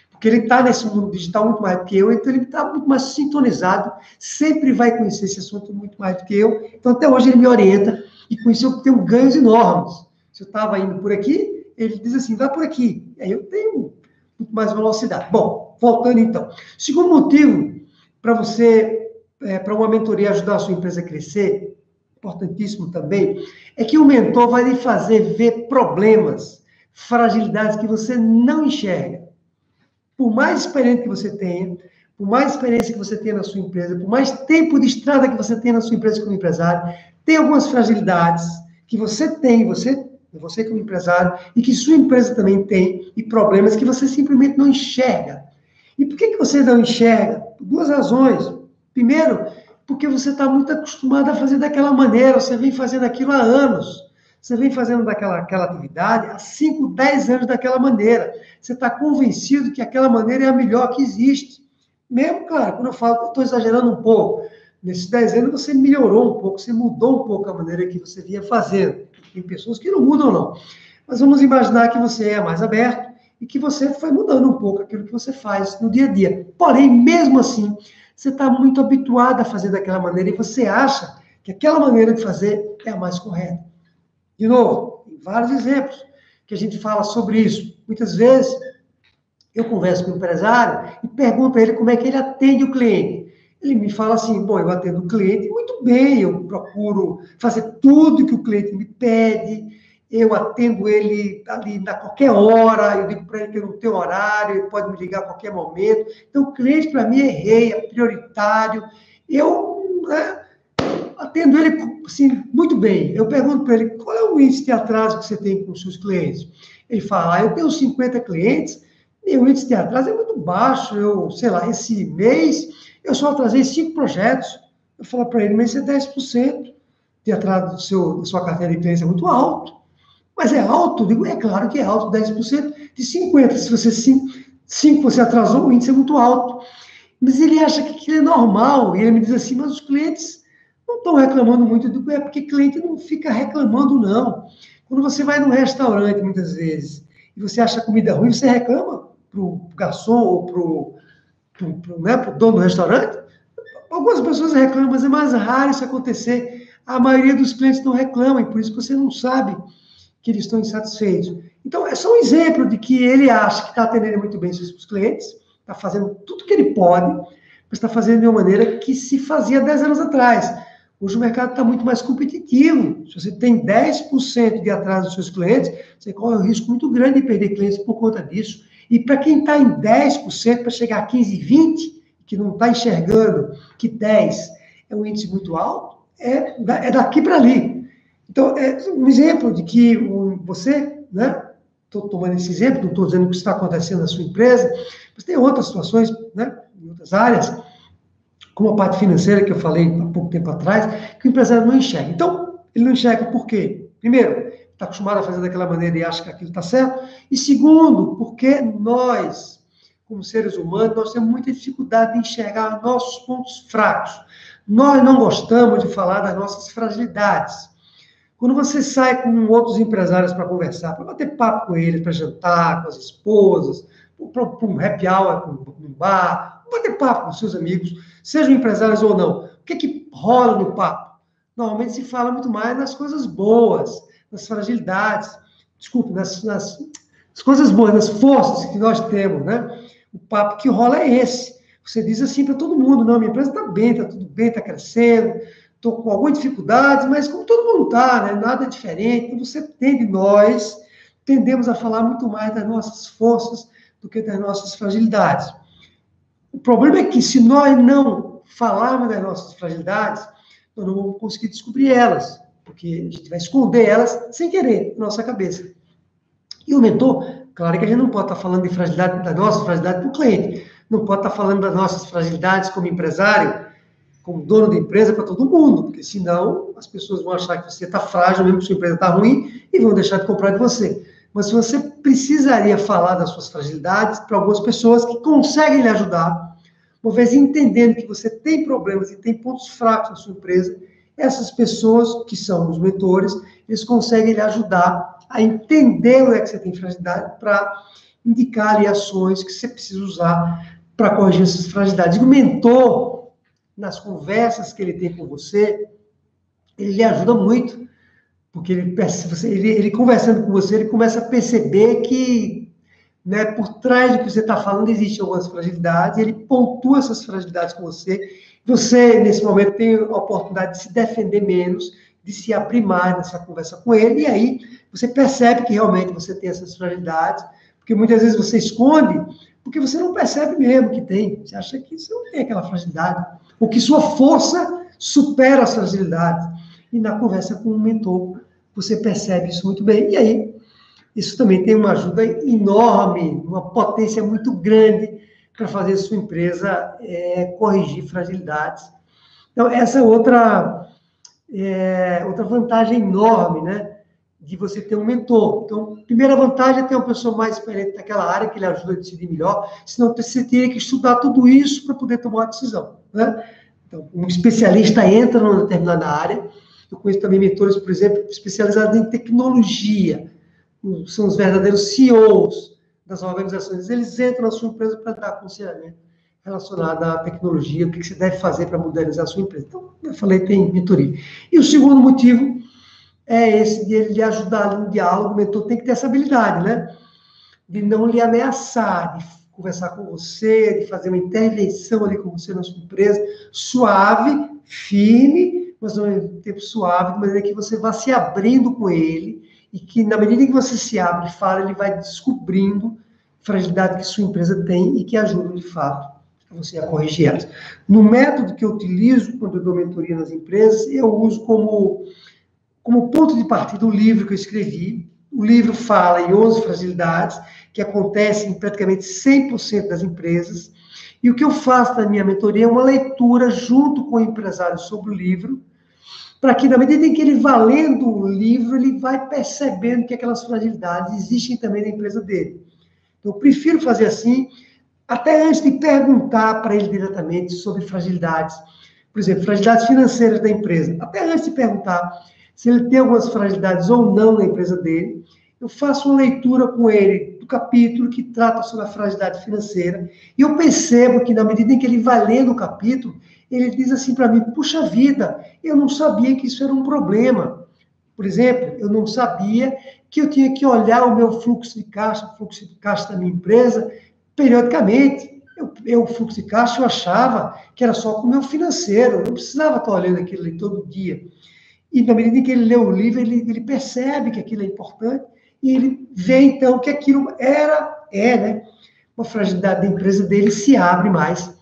porque ele está nesse mundo digital muito mais do que eu, então ele está muito mais sintonizado, sempre vai conhecer esse assunto muito mais do que eu, então até hoje ele me orienta, e com isso eu tenho ganhos enormes. Se eu estava indo por aqui, ele diz assim, vai por aqui, aí eu tenho muito mais velocidade. Bom, voltando então. Segundo motivo para uma mentoria ajudar a sua empresa a crescer, importantíssimo também, é que o mentor vai lhe fazer ver problemas, fragilidades que você não enxerga. Por mais experiência que você tenha, por mais experiência que você tenha na sua empresa, por mais tempo de estrada que você tenha na sua empresa como empresário, tem algumas fragilidades que você tem, você como empresário, e que sua empresa também tem, e problemas que você simplesmente não enxerga. E por que você não enxerga? Por 2 razões. Primeiro, porque você está muito acostumado a fazer daquela maneira, você vem fazendo aquilo há anos, você vem fazendo aquela atividade há 5, 10 anos daquela maneira, você está convencido que aquela maneira é a melhor que existe. Mesmo, claro, quando eu falo, estou exagerando um pouco, nesses 10 anos você melhorou um pouco, você mudou um pouco a maneira que você vinha fazendo. Tem pessoas que não mudam, não. Mas vamos imaginar que você é mais aberto e que você foi mudando um pouco aquilo que você faz no dia a dia. Porém, mesmo assim, você está muito habituado a fazer daquela maneira e você acha que aquela maneira de fazer é a mais correta. De novo, tem vários exemplos que a gente fala sobre isso. Muitas vezes, eu converso com o empresário e pergunto a ele como é que ele atende o cliente. Ele me fala assim, bom, eu atendo o cliente muito bem, eu procuro fazer tudo que o cliente me pede, eu atendo ele ali a qualquer hora, eu digo para ele que eu não tenho horário, ele pode me ligar a qualquer momento. Então, o cliente, para mim, é rei, é prioritário. Eu atendo ele assim, muito bem. Eu pergunto para ele, qual é o índice de atraso que você tem com os seus clientes? Ele fala, eu tenho 50 clientes, meu índice de atraso é muito baixo, sei lá, esse mês eu só atrasei 5 projetos. Eu falo para ele, mas isso é 10% de atraso da sua carteira de clientes, é muito alto. Mas é alto? Eu digo, é claro que é alto, 10% de 50. Se você 5 você atrasou, o índice é muito alto. Mas ele acha que aquilo é normal. E ele me diz assim, mas os clientes não estão reclamando muito. Eu digo, é porque cliente não fica reclamando, não. Quando você vai num restaurante, muitas vezes, e você acha a comida ruim, você reclama para o garçom ou para o dono do restaurante? Algumas pessoas reclamam, mas é mais raro isso acontecer. A maioria dos clientes não reclamam, e por isso que você não sabe que eles estão insatisfeitos. Então, é só um exemplo de que ele acha que está atendendo muito bem seus clientes, está fazendo tudo que ele pode, mas está fazendo de uma maneira que se fazia 10 anos atrás. Hoje o mercado está muito mais competitivo. Se você tem 10% de atraso dos seus clientes, você corre um risco muito grande de perder clientes por conta disso. E para quem está em 10%, para chegar a 15, 20%, que não está enxergando que 10 é um índice muito alto, é daqui para ali. Então, é um exemplo de que você, né? Estou tomando esse exemplo, não estou dizendo o que está acontecendo na sua empresa, mas tem outras situações, né? Em outras áreas, como a parte financeira, que eu falei há pouco tempo atrás, que o empresário não enxerga. Então, ele não enxerga por quê? Primeiro, está acostumado a fazer daquela maneira e acha que aquilo está certo. E segundo, porque nós, como seres humanos, nós temos muita dificuldade de enxergar nossos pontos fracos. Nós não gostamos de falar das nossas fragilidades. Quando você sai com outros empresários para conversar, para bater papo com eles, para jantar com as esposas, para um happy hour, um bar, bater papo com seus amigos, sejam empresários ou não, o que rola no papo? Normalmente se fala muito mais nas coisas boas, nas fragilidades, desculpe, nas coisas boas, nas forças que nós temos, né? O papo que rola é esse. Você diz assim para todo mundo, não, minha empresa está bem, está tudo bem, está crescendo, estou com alguma dificuldade, mas como todo mundo está, né? Nada diferente. Então nós tendemos a falar muito mais das nossas forças do que das nossas fragilidades. O problema é que se nós não falarmos das nossas fragilidades, nós não vamos conseguir descobrir elas, porque a gente vai esconder elas sem querer na nossa cabeça. E o mentor, claro que a gente não pode estar falando de fragilidade, da nossa fragilidade para o cliente, não pode estar falando das nossas fragilidades como empresário, como dono da empresa para todo mundo, porque senão as pessoas vão achar que você está frágil, mesmo que sua empresa está ruim, e vão deixar de comprar de você. Mas você precisaria falar das suas fragilidades para algumas pessoas que conseguem lhe ajudar, uma vez entendendo que você tem problemas e tem pontos fracos na sua empresa, essas pessoas, que são os mentores, eles conseguem lhe ajudar a entender onde é que você tem fragilidade para indicar ali ações que você precisa usar para corrigir essas fragilidades. E o mentor, nas conversas que ele tem com você, ele lhe ajuda muito, porque ele conversando com você, ele começa a perceber que, né, por trás do que você está falando existem algumas fragilidades, ele pontua essas fragilidades com você. Você, nesse momento, tem a oportunidade de se defender menos, de se abrir mais nessa conversa com ele, e aí você percebe que realmente você tem essas fragilidades, porque muitas vezes você esconde, porque você não percebe mesmo que tem. Você acha que você não tem aquela fragilidade, ou que sua força supera as fragilidades. E na conversa com o mentor, você percebe isso muito bem. E aí, isso também tem uma ajuda enorme, uma potência muito grande para fazer a sua empresa corrigir fragilidades. Então, essa é outra vantagem enorme, né? De você ter um mentor. Então, a primeira vantagem é ter uma pessoa mais experiente naquela área, que lhe ajuda a decidir melhor, senão você teria que estudar tudo isso para poder tomar uma decisão, né? Então, um especialista entra numa determinada área. Eu conheço também mentores, por exemplo, especializados em tecnologia, são os verdadeiros CEOs das organizações. Eles entram na sua empresa para dar aconselhamento relacionado à tecnologia, o que você deve fazer para modernizar a sua empresa. Então, eu falei, tem mentoria. E o segundo motivo é esse de ele lhe ajudar no diálogo. O mentor tem que ter essa habilidade, né? De não lhe ameaçar, de conversar com você, de fazer uma intervenção ali com você na sua empresa, suave, firme, mas ao mesmo tempo suave, de maneira que você vá se abrindo com ele e que, na medida em que você se abre e fala, ele vai descobrindo fragilidade que sua empresa tem e que ajuda, de fato, a você a corrigir elas. No método que eu utilizo quando eu dou mentoria nas empresas, eu uso como ponto de partida o livro que eu escrevi. O livro fala em 11 fragilidades que acontecem em praticamente 100% das empresas. E o que eu faço na minha mentoria é uma leitura junto com o empresário sobre o livro, para que, na medida em que ele vai lendo o livro, ele vai percebendo que aquelas fragilidades existem também na empresa dele. Então, eu prefiro fazer assim, até antes de perguntar para ele diretamente sobre fragilidades. Por exemplo, fragilidades financeiras da empresa. Até antes de perguntar se ele tem algumas fragilidades ou não na empresa dele, eu faço uma leitura com ele do capítulo que trata sobre a fragilidade financeira, e eu percebo que, na medida em que ele vai lendo o capítulo, ele diz assim para mim: puxa vida, eu não sabia que isso era um problema. Por exemplo, eu não sabia que eu tinha que olhar o meu fluxo de caixa, o fluxo de caixa da minha empresa, periodicamente. O fluxo de caixa eu achava que era só com o meu financeiro, eu não precisava estar olhando aquilo ali todo dia. E na medida em que ele lê o livro, ele percebe que aquilo é importante e ele vê, então, que aquilo né, uma fragilidade da empresa dele, se abre mais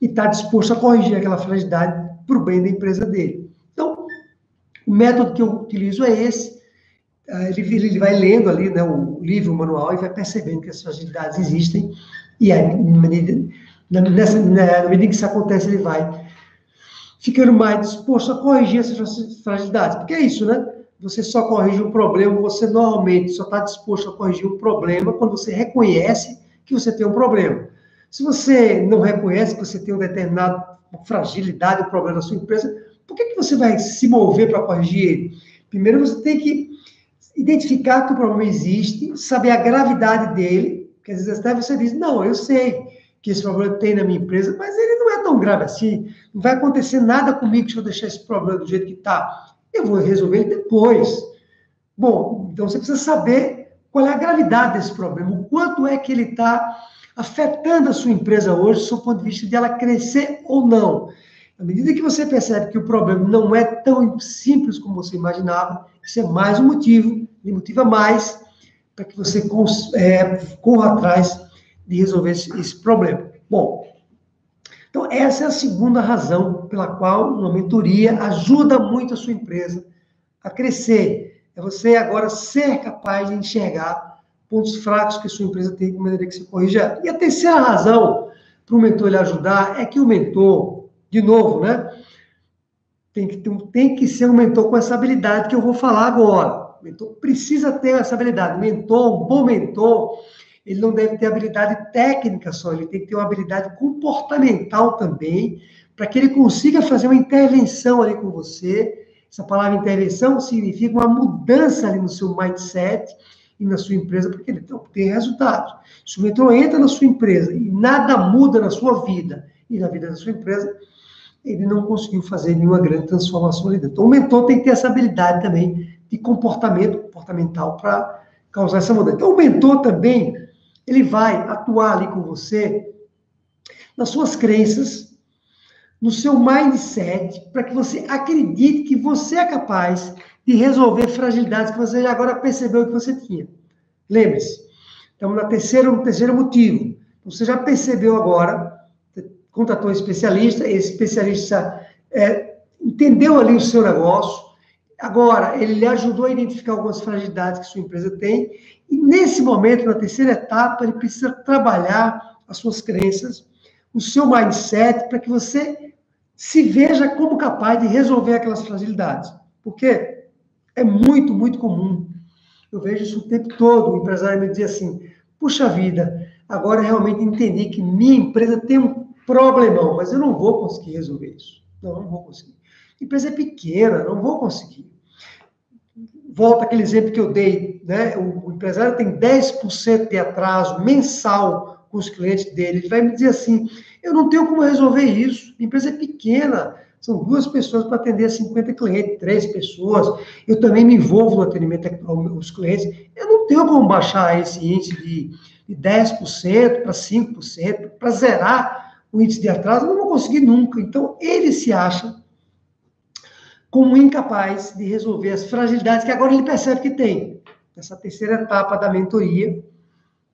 e está disposto a corrigir aquela fragilidade para o bem da empresa dele. Então, o método que eu utilizo é esse. Ele vai lendo ali, né, o livro, o manual, e vai percebendo que as fragilidades existem, e aí, na medida em que isso acontece, ele vai ficando mais disposto a corrigir essas fragilidades. Porque é isso, né? Você só corrige um problema, você normalmente só está disposto a corrigir um problema quando você reconhece que você tem um problema. Se você não reconhece que você tem um determinado fragilidade, um problema na sua empresa, por que você vai se mover para corrigir ele? Primeiro, você tem que identificar que o problema existe, saber a gravidade dele, porque às vezes até você diz, não, eu sei que esse problema tem na minha empresa, mas ele não é tão grave assim, não vai acontecer nada comigo se eu deixar esse problema do jeito que está. Eu vou resolver ele depois. Bom, então você precisa saber qual é a gravidade desse problema, o quanto é que ele está afetando a sua empresa hoje, do seu ponto de vista de ela crescer ou não. À medida que você percebe que o problema não é tão simples como você imaginava, isso é mais um motivo, me motiva mais para que você corra atrás de resolver esse problema. Bom, então essa é a segunda razão pela qual uma mentoria ajuda muito a sua empresa a crescer. É você agora ser capaz de enxergar pontos fracos que a sua empresa tem de maneira que se corrija. E a terceira razão para o mentor lhe ajudar é que o mentor, de novo, né? Tem que ser um mentor com essa habilidade que eu vou falar agora. O mentor precisa ter essa habilidade. Um bom mentor, ele não deve ter habilidade técnica só, ele tem que ter uma habilidade comportamental também, para que ele consiga fazer uma intervenção ali com você. Essa palavra intervenção significa uma mudança ali no seu mindset e na sua empresa, porque ele tem resultados. Se o mentor entra na sua empresa e nada muda na sua vida e na vida da sua empresa, ele não conseguiu fazer nenhuma grande transformação ali dentro. Então, o mentor tem que ter essa habilidade também de comportamental para causar essa mudança. Então, o mentor também, ele vai atuar ali com você nas suas crenças, no seu mindset, para que você acredite que você é capaz de resolver fragilidades que você agora percebeu que você tinha. Lembre-se, estamos no terceiro motivo. Você já percebeu agora, contratou um especialista, esse especialista entendeu ali o seu negócio, agora ele lhe ajudou a identificar algumas fragilidades que sua empresa tem, e nesse momento, na terceira etapa, ele precisa trabalhar as suas crenças, o seu mindset, para que você se veja como capaz de resolver aquelas fragilidades. Porque é muito, muito comum. Eu vejo isso o tempo todo, o empresário me diz assim, puxa vida, agora eu realmente entendi que minha empresa tem um problemão, mas eu não vou conseguir resolver isso. Não vou conseguir. A empresa é pequena, não vou conseguir. Volta aquele exemplo que eu dei, né? O empresário tem 10% de atraso mensal com os clientes dele. Ele vai me dizer assim, eu não tenho como resolver isso. A empresa é pequena, são 2 pessoas para atender a 50 clientes, 3 pessoas. Eu também me envolvo no atendimento aos clientes. Eu não tenho como baixar esse índice de 10% para 5%, para zerar o índice de atraso, eu não vou conseguir nunca. Então, ele se acha como incapaz de resolver as fragilidades que agora ele percebe que tem. Nessa terceira etapa da mentoria,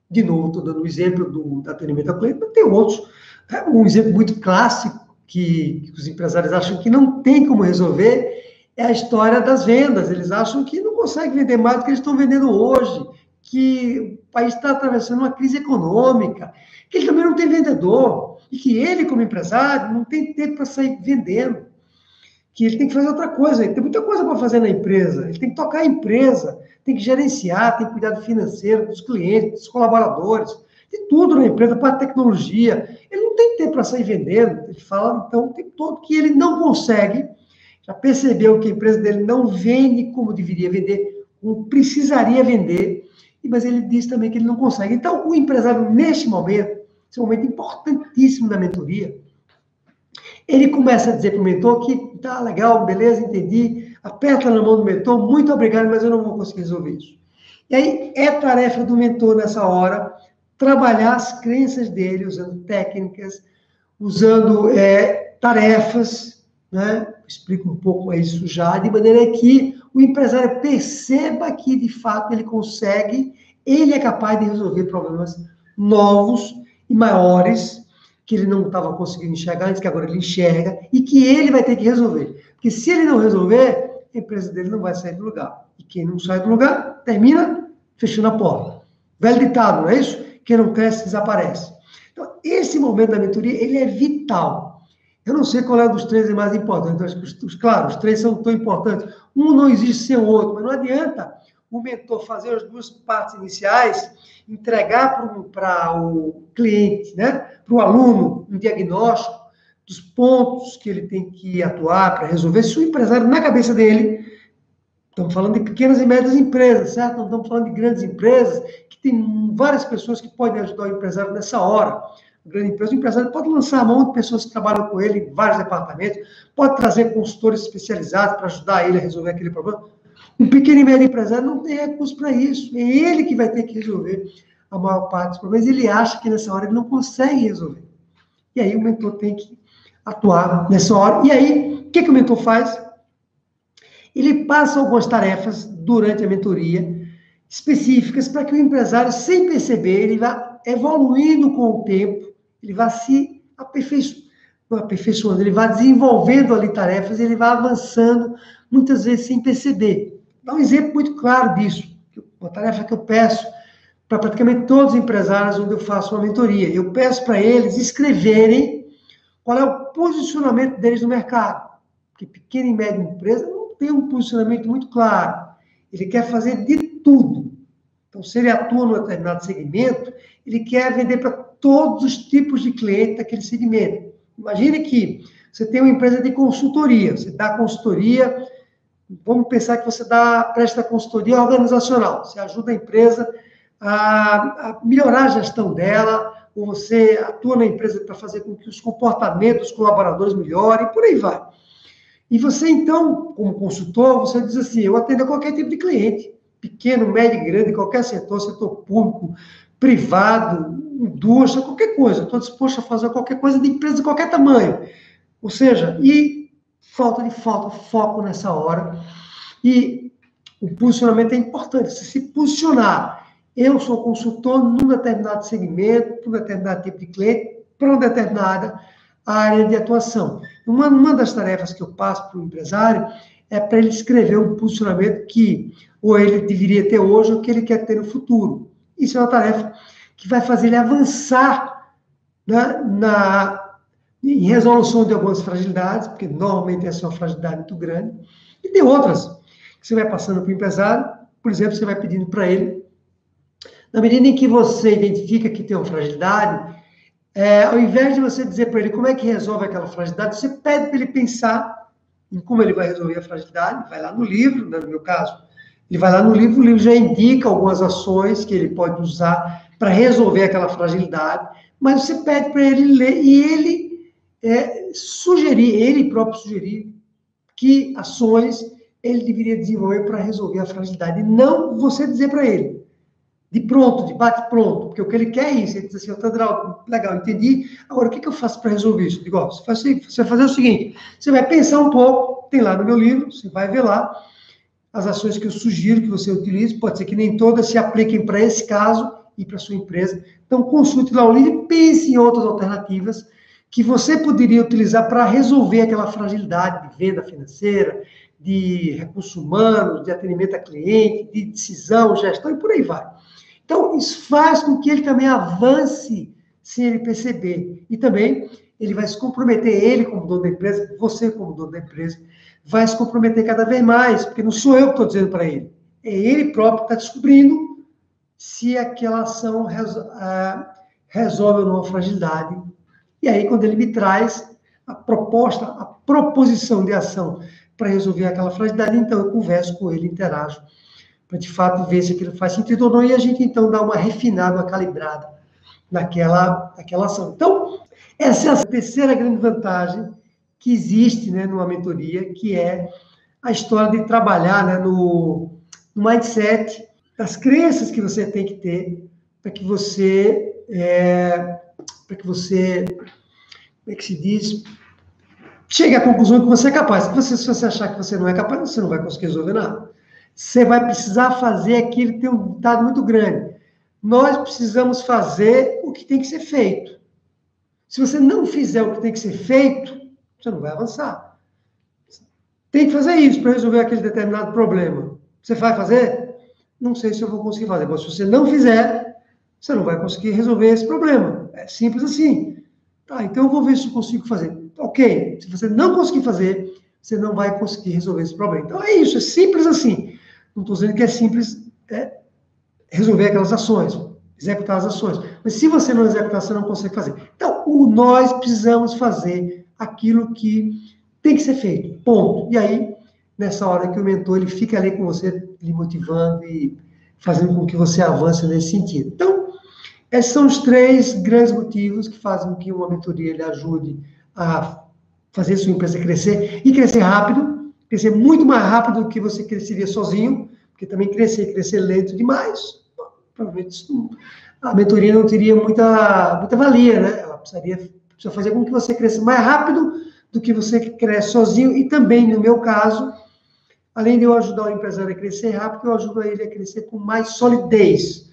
de novo, estou dando o exemplo do atendimento ao cliente, mas tem outros. Um exemplo muito clássico que os empresários acham que não tem como resolver é a história das vendas. Eles acham que não conseguem vender mais do que eles estão vendendo hoje, que o país está atravessando uma crise econômica, que ele também não tem vendedor, e que ele, como empresário, não tem tempo para sair vendendo, que ele tem que fazer outra coisa, ele tem muita coisa para fazer na empresa, ele tem que tocar a empresa, tem que gerenciar, tem que cuidar do financeiro, dos clientes, dos colaboradores, de tudo na empresa, para a tecnologia. Ele não tem tempo para sair vendendo, ele fala, então, o tempo todo que ele não consegue, já percebeu que a empresa dele não vende como deveria vender, como precisaria vender, mas ele diz também que ele não consegue. Então, o empresário, neste momento, esse é um momento importantíssimo da mentoria, ele começa a dizer para o mentor que tá legal, beleza, entendi, aperta na mão do mentor, muito obrigado, mas eu não vou conseguir resolver isso. E aí é tarefa do mentor nessa hora trabalhar as crenças dele, usando técnicas, usando tarefas, né? Explico um pouco isso já, de maneira que o empresário perceba que, de fato, ele é capaz de resolver problemas novos e maiores, que ele não estava conseguindo enxergar antes, que agora ele enxerga, e que ele vai ter que resolver. Porque se ele não resolver, a empresa dele não vai sair do lugar. E quem não sai do lugar, termina fechando a porta. Velho ditado, não é isso? Quem não cresce, desaparece. Então, esse momento da mentoria, ele é vital. Eu não sei qual é dos três é mais importante. Claro, os três são tão importantes. Um não existe sem o outro, mas não adianta o mentor fazer as duas partes iniciais, entregar para o cliente, né? Para o aluno, um diagnóstico dos pontos que ele tem que atuar para resolver. Se o empresário, na cabeça dele, estamos falando de pequenas e médias empresas, certo? Não estamos falando de grandes empresas, que tem várias pessoas que podem ajudar o empresário nessa hora. Grande empresa, o empresário pode lançar a mão de pessoas que trabalham com ele em vários departamentos, pode trazer consultores especializados para ajudar ele a resolver aquele problema. Um pequeno e médio empresário não tem recurso para isso. É ele que vai ter que resolver a maior parte dos problemas. Ele acha que nessa hora ele não consegue resolver. E aí o mentor tem que atuar nessa hora. E aí, o que o mentor faz? Ele passa algumas tarefas durante a mentoria específicas para que o empresário, sem perceber, ele vá evoluindo com o tempo, ele vá se aperfeiçoando, ele vai desenvolvendo ali tarefas, ele vai avançando, muitas vezes sem perceber. Dá um exemplo muito claro disso, uma tarefa que eu peço para praticamente todos os empresários onde eu faço uma mentoria. Eu peço para eles escreverem qual é o posicionamento deles no mercado. Porque pequena e média empresa não tem um posicionamento muito claro. Ele quer fazer de tudo. Então, se ele atua num determinado segmento, ele quer vender para todos os tipos de cliente daquele segmento. Imagine que você tem uma empresa de consultoria, você dá consultoria, vamos pensar que você presta consultoria organizacional, você ajuda a empresa a melhorar a gestão dela, ou você atua na empresa para fazer com que os comportamentos dos colaboradores melhorem, por aí vai. E você, então, como consultor, você diz assim, eu atendo a qualquer tipo de cliente, pequeno, médio, grande, qualquer setor público, privado, indústria, qualquer coisa. Estou disposto a fazer qualquer coisa de empresa de qualquer tamanho. Ou seja, e falta foco nessa hora. E o posicionamento é importante. Você se posicionar. Eu sou consultor num determinado segmento, para um determinado tipo de cliente, para uma determinada área de atuação. Uma das tarefas que eu passo para o empresário é para ele escrever um posicionamento que ou ele deveria ter hoje ou que ele quer ter no futuro. Isso é uma tarefa que vai fazer ele avançar, né, em resolução de algumas fragilidades, porque normalmente essa é uma fragilidade muito grande, e tem outras que você vai passando para o empresário, por exemplo, você vai pedindo para ele, na medida em que você identifica que tem uma fragilidade, ao invés de você dizer para ele como é que resolve aquela fragilidade, você pede para ele pensar em como ele vai resolver a fragilidade, vai lá no livro, né, no meu caso, ele vai lá no livro, o livro já indica algumas ações que ele pode usar para resolver aquela fragilidade, mas você pede para ele ler e ele próprio sugerir que ações ele deveria desenvolver para resolver a fragilidade, e não você dizer para ele, de pronto, de bate-pronto, porque o que ele quer é isso. Ele diz assim, legal, entendi, agora o que eu faço para resolver isso? Eu digo, você vai fazer o seguinte, você vai pensar um pouco, tem lá no meu livro, você vai ver lá as ações que eu sugiro que você utilize, pode ser que nem todas se apliquem para esse caso e para a sua empresa, então consulte lá o livro e pense em outras alternativas que você poderia utilizar para resolver aquela fragilidade de venda financeira, de recursos humanos, de atendimento a cliente, de decisão, gestão e por aí vai. Então, isso faz com que ele também avance sem ele perceber. E também ele vai se comprometer, ele como dono da empresa, você como dono da empresa, vai se comprometer cada vez mais, porque não sou eu que estou dizendo para ele. É ele próprio que está descobrindo se aquela ação resolve ou não a fragilidade. E aí, quando ele me traz a proposição de ação para resolver aquela fragilidade, então eu converso com ele, interajo, para de fato ver se aquilo faz sentido ou não, e a gente então dá uma refinada, uma calibrada naquela ação. Então, essa é a terceira grande vantagem que existe, né, numa mentoria, que é a história de trabalhar, né, no mindset das crenças que você tem que ter para que você, como é que se diz, chegue à conclusão que você é capaz. Se você achar que você não é capaz, você não vai conseguir resolver nada. Você vai precisar fazer aquilo que tem um ditado muito grande. Nós precisamos fazer o que tem que ser feito. Se você não fizer o que tem que ser feito, você não vai avançar. Tem que fazer isso para resolver aquele determinado problema. Você vai fazer? Não sei se eu vou conseguir fazer. Mas se você não fizer, você não vai conseguir resolver esse problema. É simples assim. Tá, então eu vou ver se eu consigo fazer. Ok, se você não conseguir fazer, você não vai conseguir resolver esse problema. Então é isso, é simples assim. Não estou dizendo que é simples resolver aquelas ações, executar as ações. Mas se você não executar, você não consegue fazer. Então, nós precisamos fazer aquilo que tem que ser feito. Ponto. E aí, nessa hora que o mentor ele fica ali com você, lhe motivando e fazendo com que você avance nesse sentido. Então, esses são os 3 grandes motivos que fazem com que uma mentoria lhe ajude a fazer sua empresa crescer e crescer rápido, crescer muito mais rápido do que você cresceria sozinho, porque também crescer lento demais, provavelmente a mentoria não teria muita valia, né? Ela precisa fazer com que você cresça mais rápido do que você cresce sozinho e também, no meu caso, além de eu ajudar o empresário a crescer rápido, eu ajudo ele a crescer com mais solidez.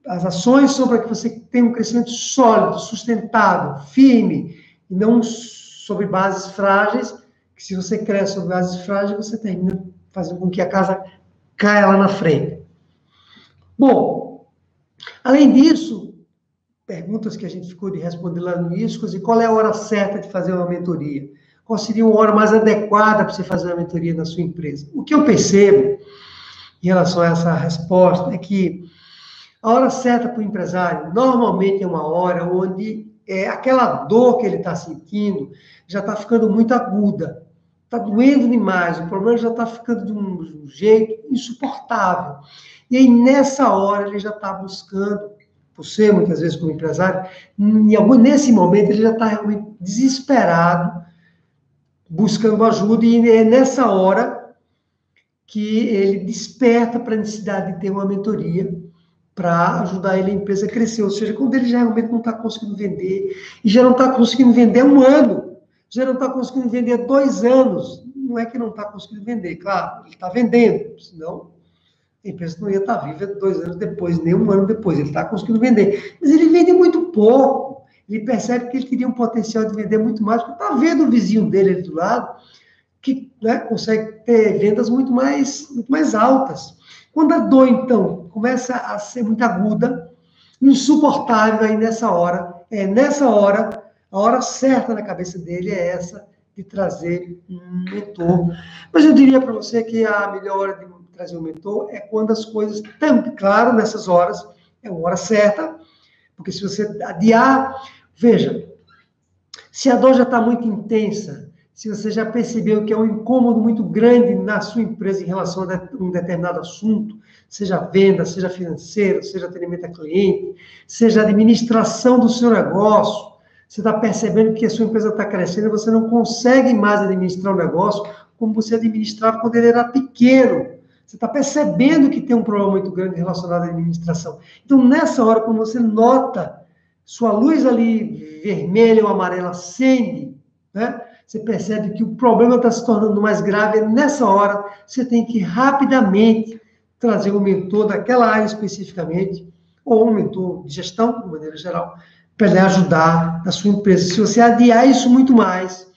As ações são para que você tenha um crescimento sólido, sustentável, firme, e não sobre bases frágeis, que se você cresce sobre bases frágeis, você termina fazendo com que a casa caia lá na frente. Bom, além disso, perguntas que a gente ficou de responder lá no início, e qual é a hora certa de fazer uma mentoria? Qual seria uma hora mais adequada para você fazer uma mentoria na sua empresa? O que eu percebo em relação a essa resposta é que a hora certa para o empresário normalmente é uma hora onde aquela dor que ele está sentindo já está ficando muito aguda, está doendo demais, o problema já está ficando de um jeito insuportável. E aí, nessa hora, ele já está buscando, por ser muitas vezes como empresário, nesse momento ele já está realmente desesperado, buscando ajuda, e é nessa hora que ele desperta para a necessidade de ter uma mentoria para ajudar ele, a empresa a crescer. Ou seja, quando ele já realmente não está conseguindo vender, e já não está conseguindo vender 1 ano, já não está conseguindo vender 2 anos, não é que não está conseguindo vender, claro, ele está vendendo, senão a empresa não ia estar viva 2 anos depois, nem 1 ano depois, ele está conseguindo vender. Mas ele vende muito pouco, ele percebe que ele teria um potencial de vender muito mais, porque está vendo o vizinho dele ali do lado, que consegue ter vendas muito mais altas. Quando a dor, então, começa a ser muito aguda, insuportável, aí nessa hora, a hora certa na cabeça dele é essa de trazer um mentor. Mas eu diria para você que a melhor hora de trazer um mentor é quando as coisas estão, claro, nessas horas, é uma hora certa, porque se você adiar, veja, se a dor já está muito intensa, se você já percebeu que é um incômodo muito grande na sua empresa em relação a um determinado assunto, seja venda, seja financeiro, seja atendimento a cliente, seja administração do seu negócio, você está percebendo que a sua empresa está crescendo e você não consegue mais administrar o negócio como você administrava quando ele era pequeno. Você está percebendo que tem um problema muito grande relacionado à administração. Então, nessa hora, quando você nota sua luz ali vermelha ou amarela acende, né? Você percebe que o problema está se tornando mais grave, nessa hora você tem que rapidamente trazer um mentor daquela área especificamente, ou um mentor de gestão, de maneira geral, para lhe ajudar na sua empresa. Se você adiar isso muito mais,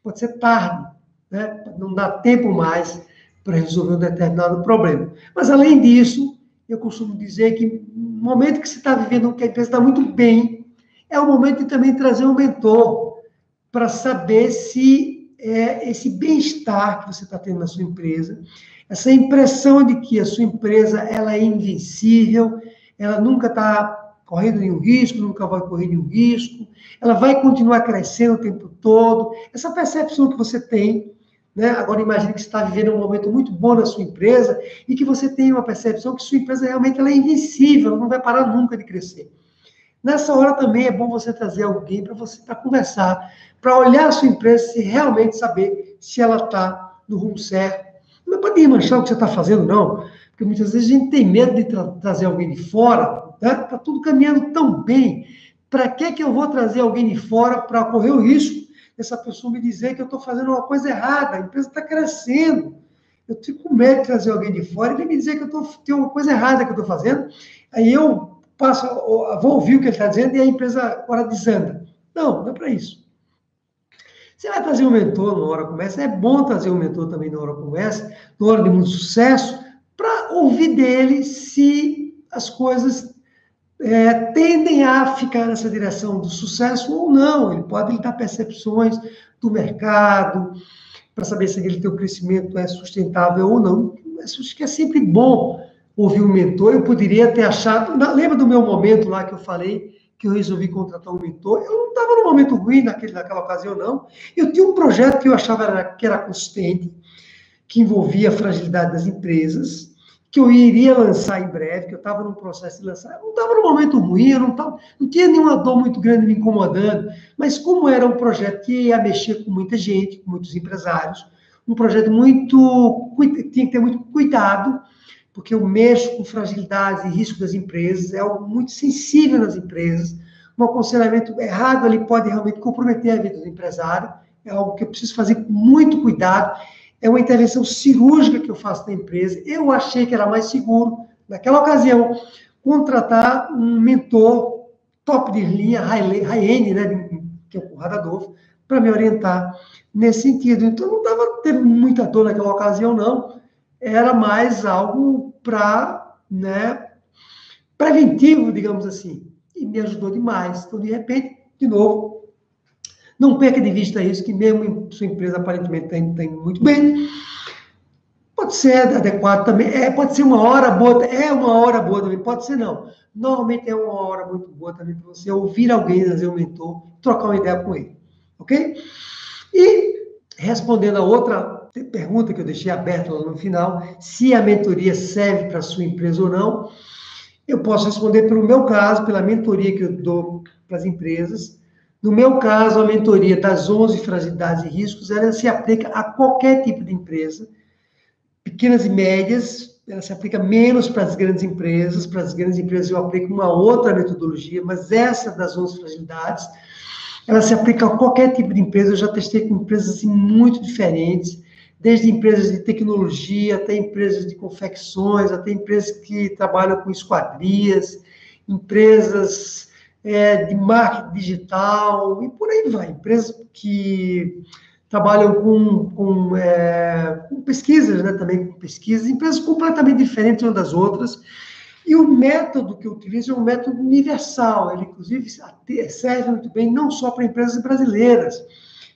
pode ser tarde, né? Não dá tempo mais para resolver um determinado problema. Mas, além disso, eu costumo dizer que no momento que você está vivendo, que a empresa está muito bem, é o momento de também trazer um mentor para saber se esse bem-estar que você está tendo na sua empresa, essa impressão de que a sua empresa ela é invencível, ela nunca está correndo nenhum risco, nunca vai correr nenhum risco, ela vai continuar crescendo o tempo todo, essa percepção que você tem, né? Agora imagine que você está vivendo um momento muito bom na sua empresa e que você tem uma percepção que sua empresa realmente ela é invencível, ela não vai parar nunca de crescer. Nessa hora também é bom você trazer alguém para você conversar, para olhar a sua empresa e realmente saber se ela está no rumo certo. Não pode manchar o que você está fazendo, não. porque muitas vezes a gente tem medo de trazer alguém de fora, tá? Está tudo caminhando tão bem. Para que eu vou trazer alguém de fora para correr o risco dessa pessoa me dizer que eu estou fazendo uma coisa errada? A empresa está crescendo. Eu fico com medo de trazer alguém de fora e ele me dizer que tem uma coisa errada que eu estou fazendo. Aí eu vou ouvir o que ele está dizendo e a empresa agora desanda. Não é para isso. Você vai trazer um mentor na hora conversa, é bom trazer um mentor também na hora conversa, na hora de muito sucesso, para ouvir dele se as coisas tendem a ficar nessa direção do sucesso ou não. Ele pode lhe dar percepções do mercado, para saber se aquele teu crescimento é sustentável ou não. Acho que é sempre bom ouvir um mentor. Eu poderia ter achado... Lembra do meu momento lá que eu falei que eu resolvi contratar um mentor? Eu não estava num momento ruim naquela ocasião, não. Eu tinha um projeto que eu achava que era consistente, que envolvia a fragilidade das empresas, que eu iria lançar em breve, que eu estava num processo de lançar. Eu não estava num momento ruim, não tinha nenhuma dor muito grande me incomodando, mas como era um projeto que ia mexer com muita gente, com muitos empresários, um projeto tinha que ter muito cuidado, porque eu mexo com fragilidades e riscos das empresas, é algo muito sensível nas empresas. Um aconselhamento errado ali pode realmente comprometer a vida do empresário, é algo que eu preciso fazer com muito cuidado. É uma intervenção cirúrgica que eu faço na empresa. Eu achei que era mais seguro, naquela ocasião, contratar um mentor top de linha, high-end, né, que é o Conrado Adolfo, para me orientar nesse sentido. Então, não estava tendo muita dor naquela ocasião, não. Era mais algo preventivo, digamos assim. E me ajudou demais. Então, de repente, de novo, não perca de vista isso, que mesmo sua empresa aparentemente está indo muito bem, pode ser adequado também, pode ser uma hora boa, uma hora boa também, pode ser não. Normalmente é uma hora muito boa também para você ouvir alguém, trazer um mentor, trocar uma ideia com ele, ok? E respondendo a outra pergunta que eu deixei aberta lá no final, se a mentoria serve para a sua empresa ou não, eu posso responder pelo meu caso, pela mentoria que eu dou para as empresas. No meu caso, a mentoria das 11 fragilidades e riscos, ela se aplica a qualquer tipo de empresa, pequenas e médias, ela se aplica menos para as grandes empresas. Para as grandes empresas eu aplico uma outra metodologia, mas essa das 11 fragilidades, ela se aplica a qualquer tipo de empresa. Eu já testei com empresas assim, muito diferentes, desde empresas de tecnologia, até empresas de confecções, até empresas que trabalham com esquadrias, empresas de marketing digital, e por aí vai. Empresas que trabalham com pesquisas, né, também com pesquisas, empresas completamente diferentes umas das outras. E o método que eu utilizo é um método universal, ele, inclusive, serve muito bem não só para empresas brasileiras,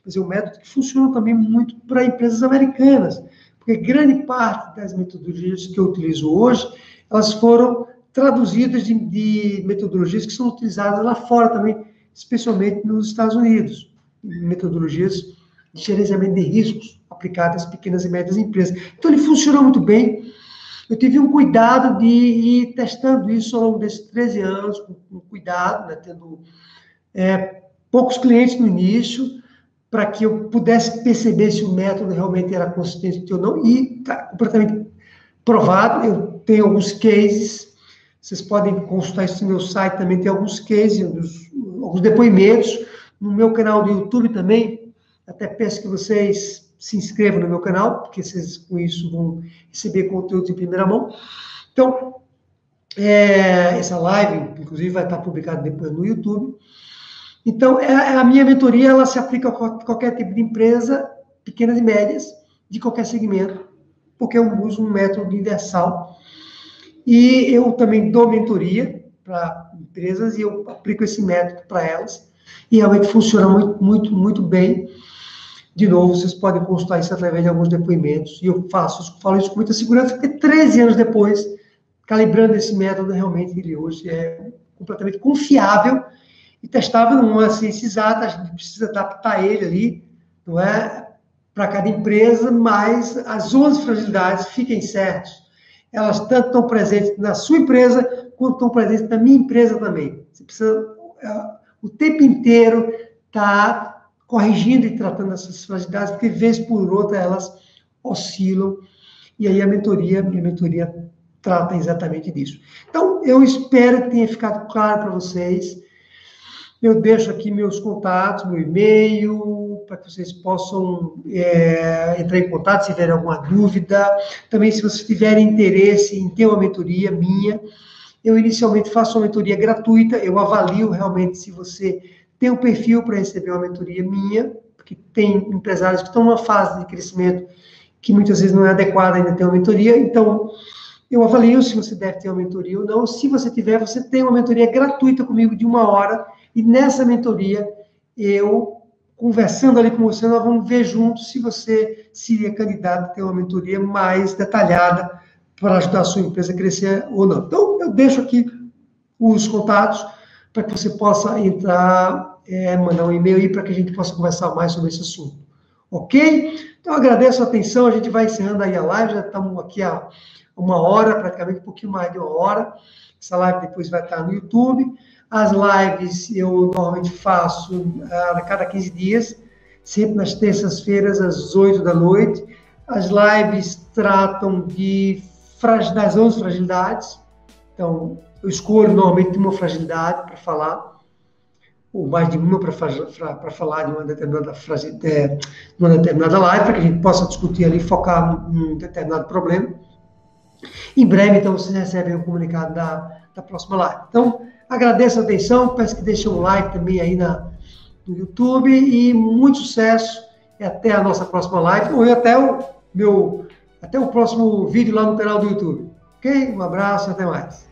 mas é um método que funciona também muito para empresas americanas, porque grande parte das metodologias que eu utilizo hoje, elas foram traduzidas de metodologias que são utilizadas lá fora também, especialmente nos Estados Unidos, metodologias de gerenciamento de riscos aplicadas às pequenas e médias empresas. Então, ele funciona muito bem. Eu tive um cuidado de ir testando isso ao longo desses 13 anos, com cuidado, né, tendo poucos clientes no início, para que eu pudesse perceber se o método realmente era consistente ou não, e está completamente provado. Eu tenho alguns cases, vocês podem consultar isso no meu site, também tem alguns cases, alguns depoimentos, no meu canal do YouTube também. Até peço que vocês se inscrevam no meu canal, porque vocês com isso vão receber conteúdo em primeira mão. Então, essa live, inclusive, vai estar publicada depois no YouTube. Então, a minha mentoria, ela se aplica a qualquer tipo de empresa, pequenas e médias, de qualquer segmento, porque eu uso um método universal. E eu também dou mentoria para empresas e eu aplico esse método para elas. E realmente funciona muito, muito, muito bem. De novo, vocês podem consultar isso através de alguns depoimentos. E eu falo isso com muita segurança, porque 13 anos depois, calibrando esse método, realmente ele hoje é completamente confiável e testável, não é ciência exata, a gente precisa adaptar ele ali, não é, para cada empresa, mas as 11 fragilidades, fiquem certos, elas tanto estão presentes na sua empresa, quanto estão presentes na minha empresa também. Você precisa, o tempo inteiro, estar corrigindo e tratando essas fragilidades, porque, vez por outra, elas oscilam, e aí minha mentoria trata exatamente disso. Então, eu espero que tenha ficado claro para vocês. Eu deixo aqui meus contatos, meu e-mail, para que vocês possam entrar em contato se tiverem alguma dúvida. Também, se vocês tiverem interesse em ter uma mentoria minha, eu inicialmente faço uma mentoria gratuita, eu avalio realmente se você tem um perfil para receber uma mentoria minha, porque tem empresários que estão numa fase de crescimento que muitas vezes não é adequada ainda ter uma mentoria, então eu avalio se você deve ter uma mentoria ou não. Se você tiver, você tem uma mentoria gratuita comigo de 1 hora, e nessa mentoria, eu, conversando ali com você, nós vamos ver juntos se você seria candidato a ter uma mentoria mais detalhada para ajudar a sua empresa a crescer ou não. Então, eu deixo aqui os contatos para que você possa entrar, mandar um e-mail aí para que a gente possa conversar mais sobre esse assunto. Ok? Então, eu agradeço a atenção, a gente vai encerrando aí a live, já estamos aqui há 1 hora, praticamente um pouquinho mais de 1 hora. Essa live depois vai estar no YouTube. As lives eu normalmente faço a cada 15 dias, sempre nas terças-feiras, às 8 da noite. As lives tratam das 11 fragilidades. Então, eu escolho normalmente uma fragilidade para falar, ou mais de uma para falar de uma determinada live, para que a gente possa discutir ali, focar num determinado problema. Em breve, então, vocês recebem o comunicado da próxima live. Então, agradeço a atenção, peço que deixem um like também aí no YouTube, e muito sucesso, e até a nossa próxima live, ou até o próximo vídeo lá no canal do YouTube. Ok? Um abraço e até mais.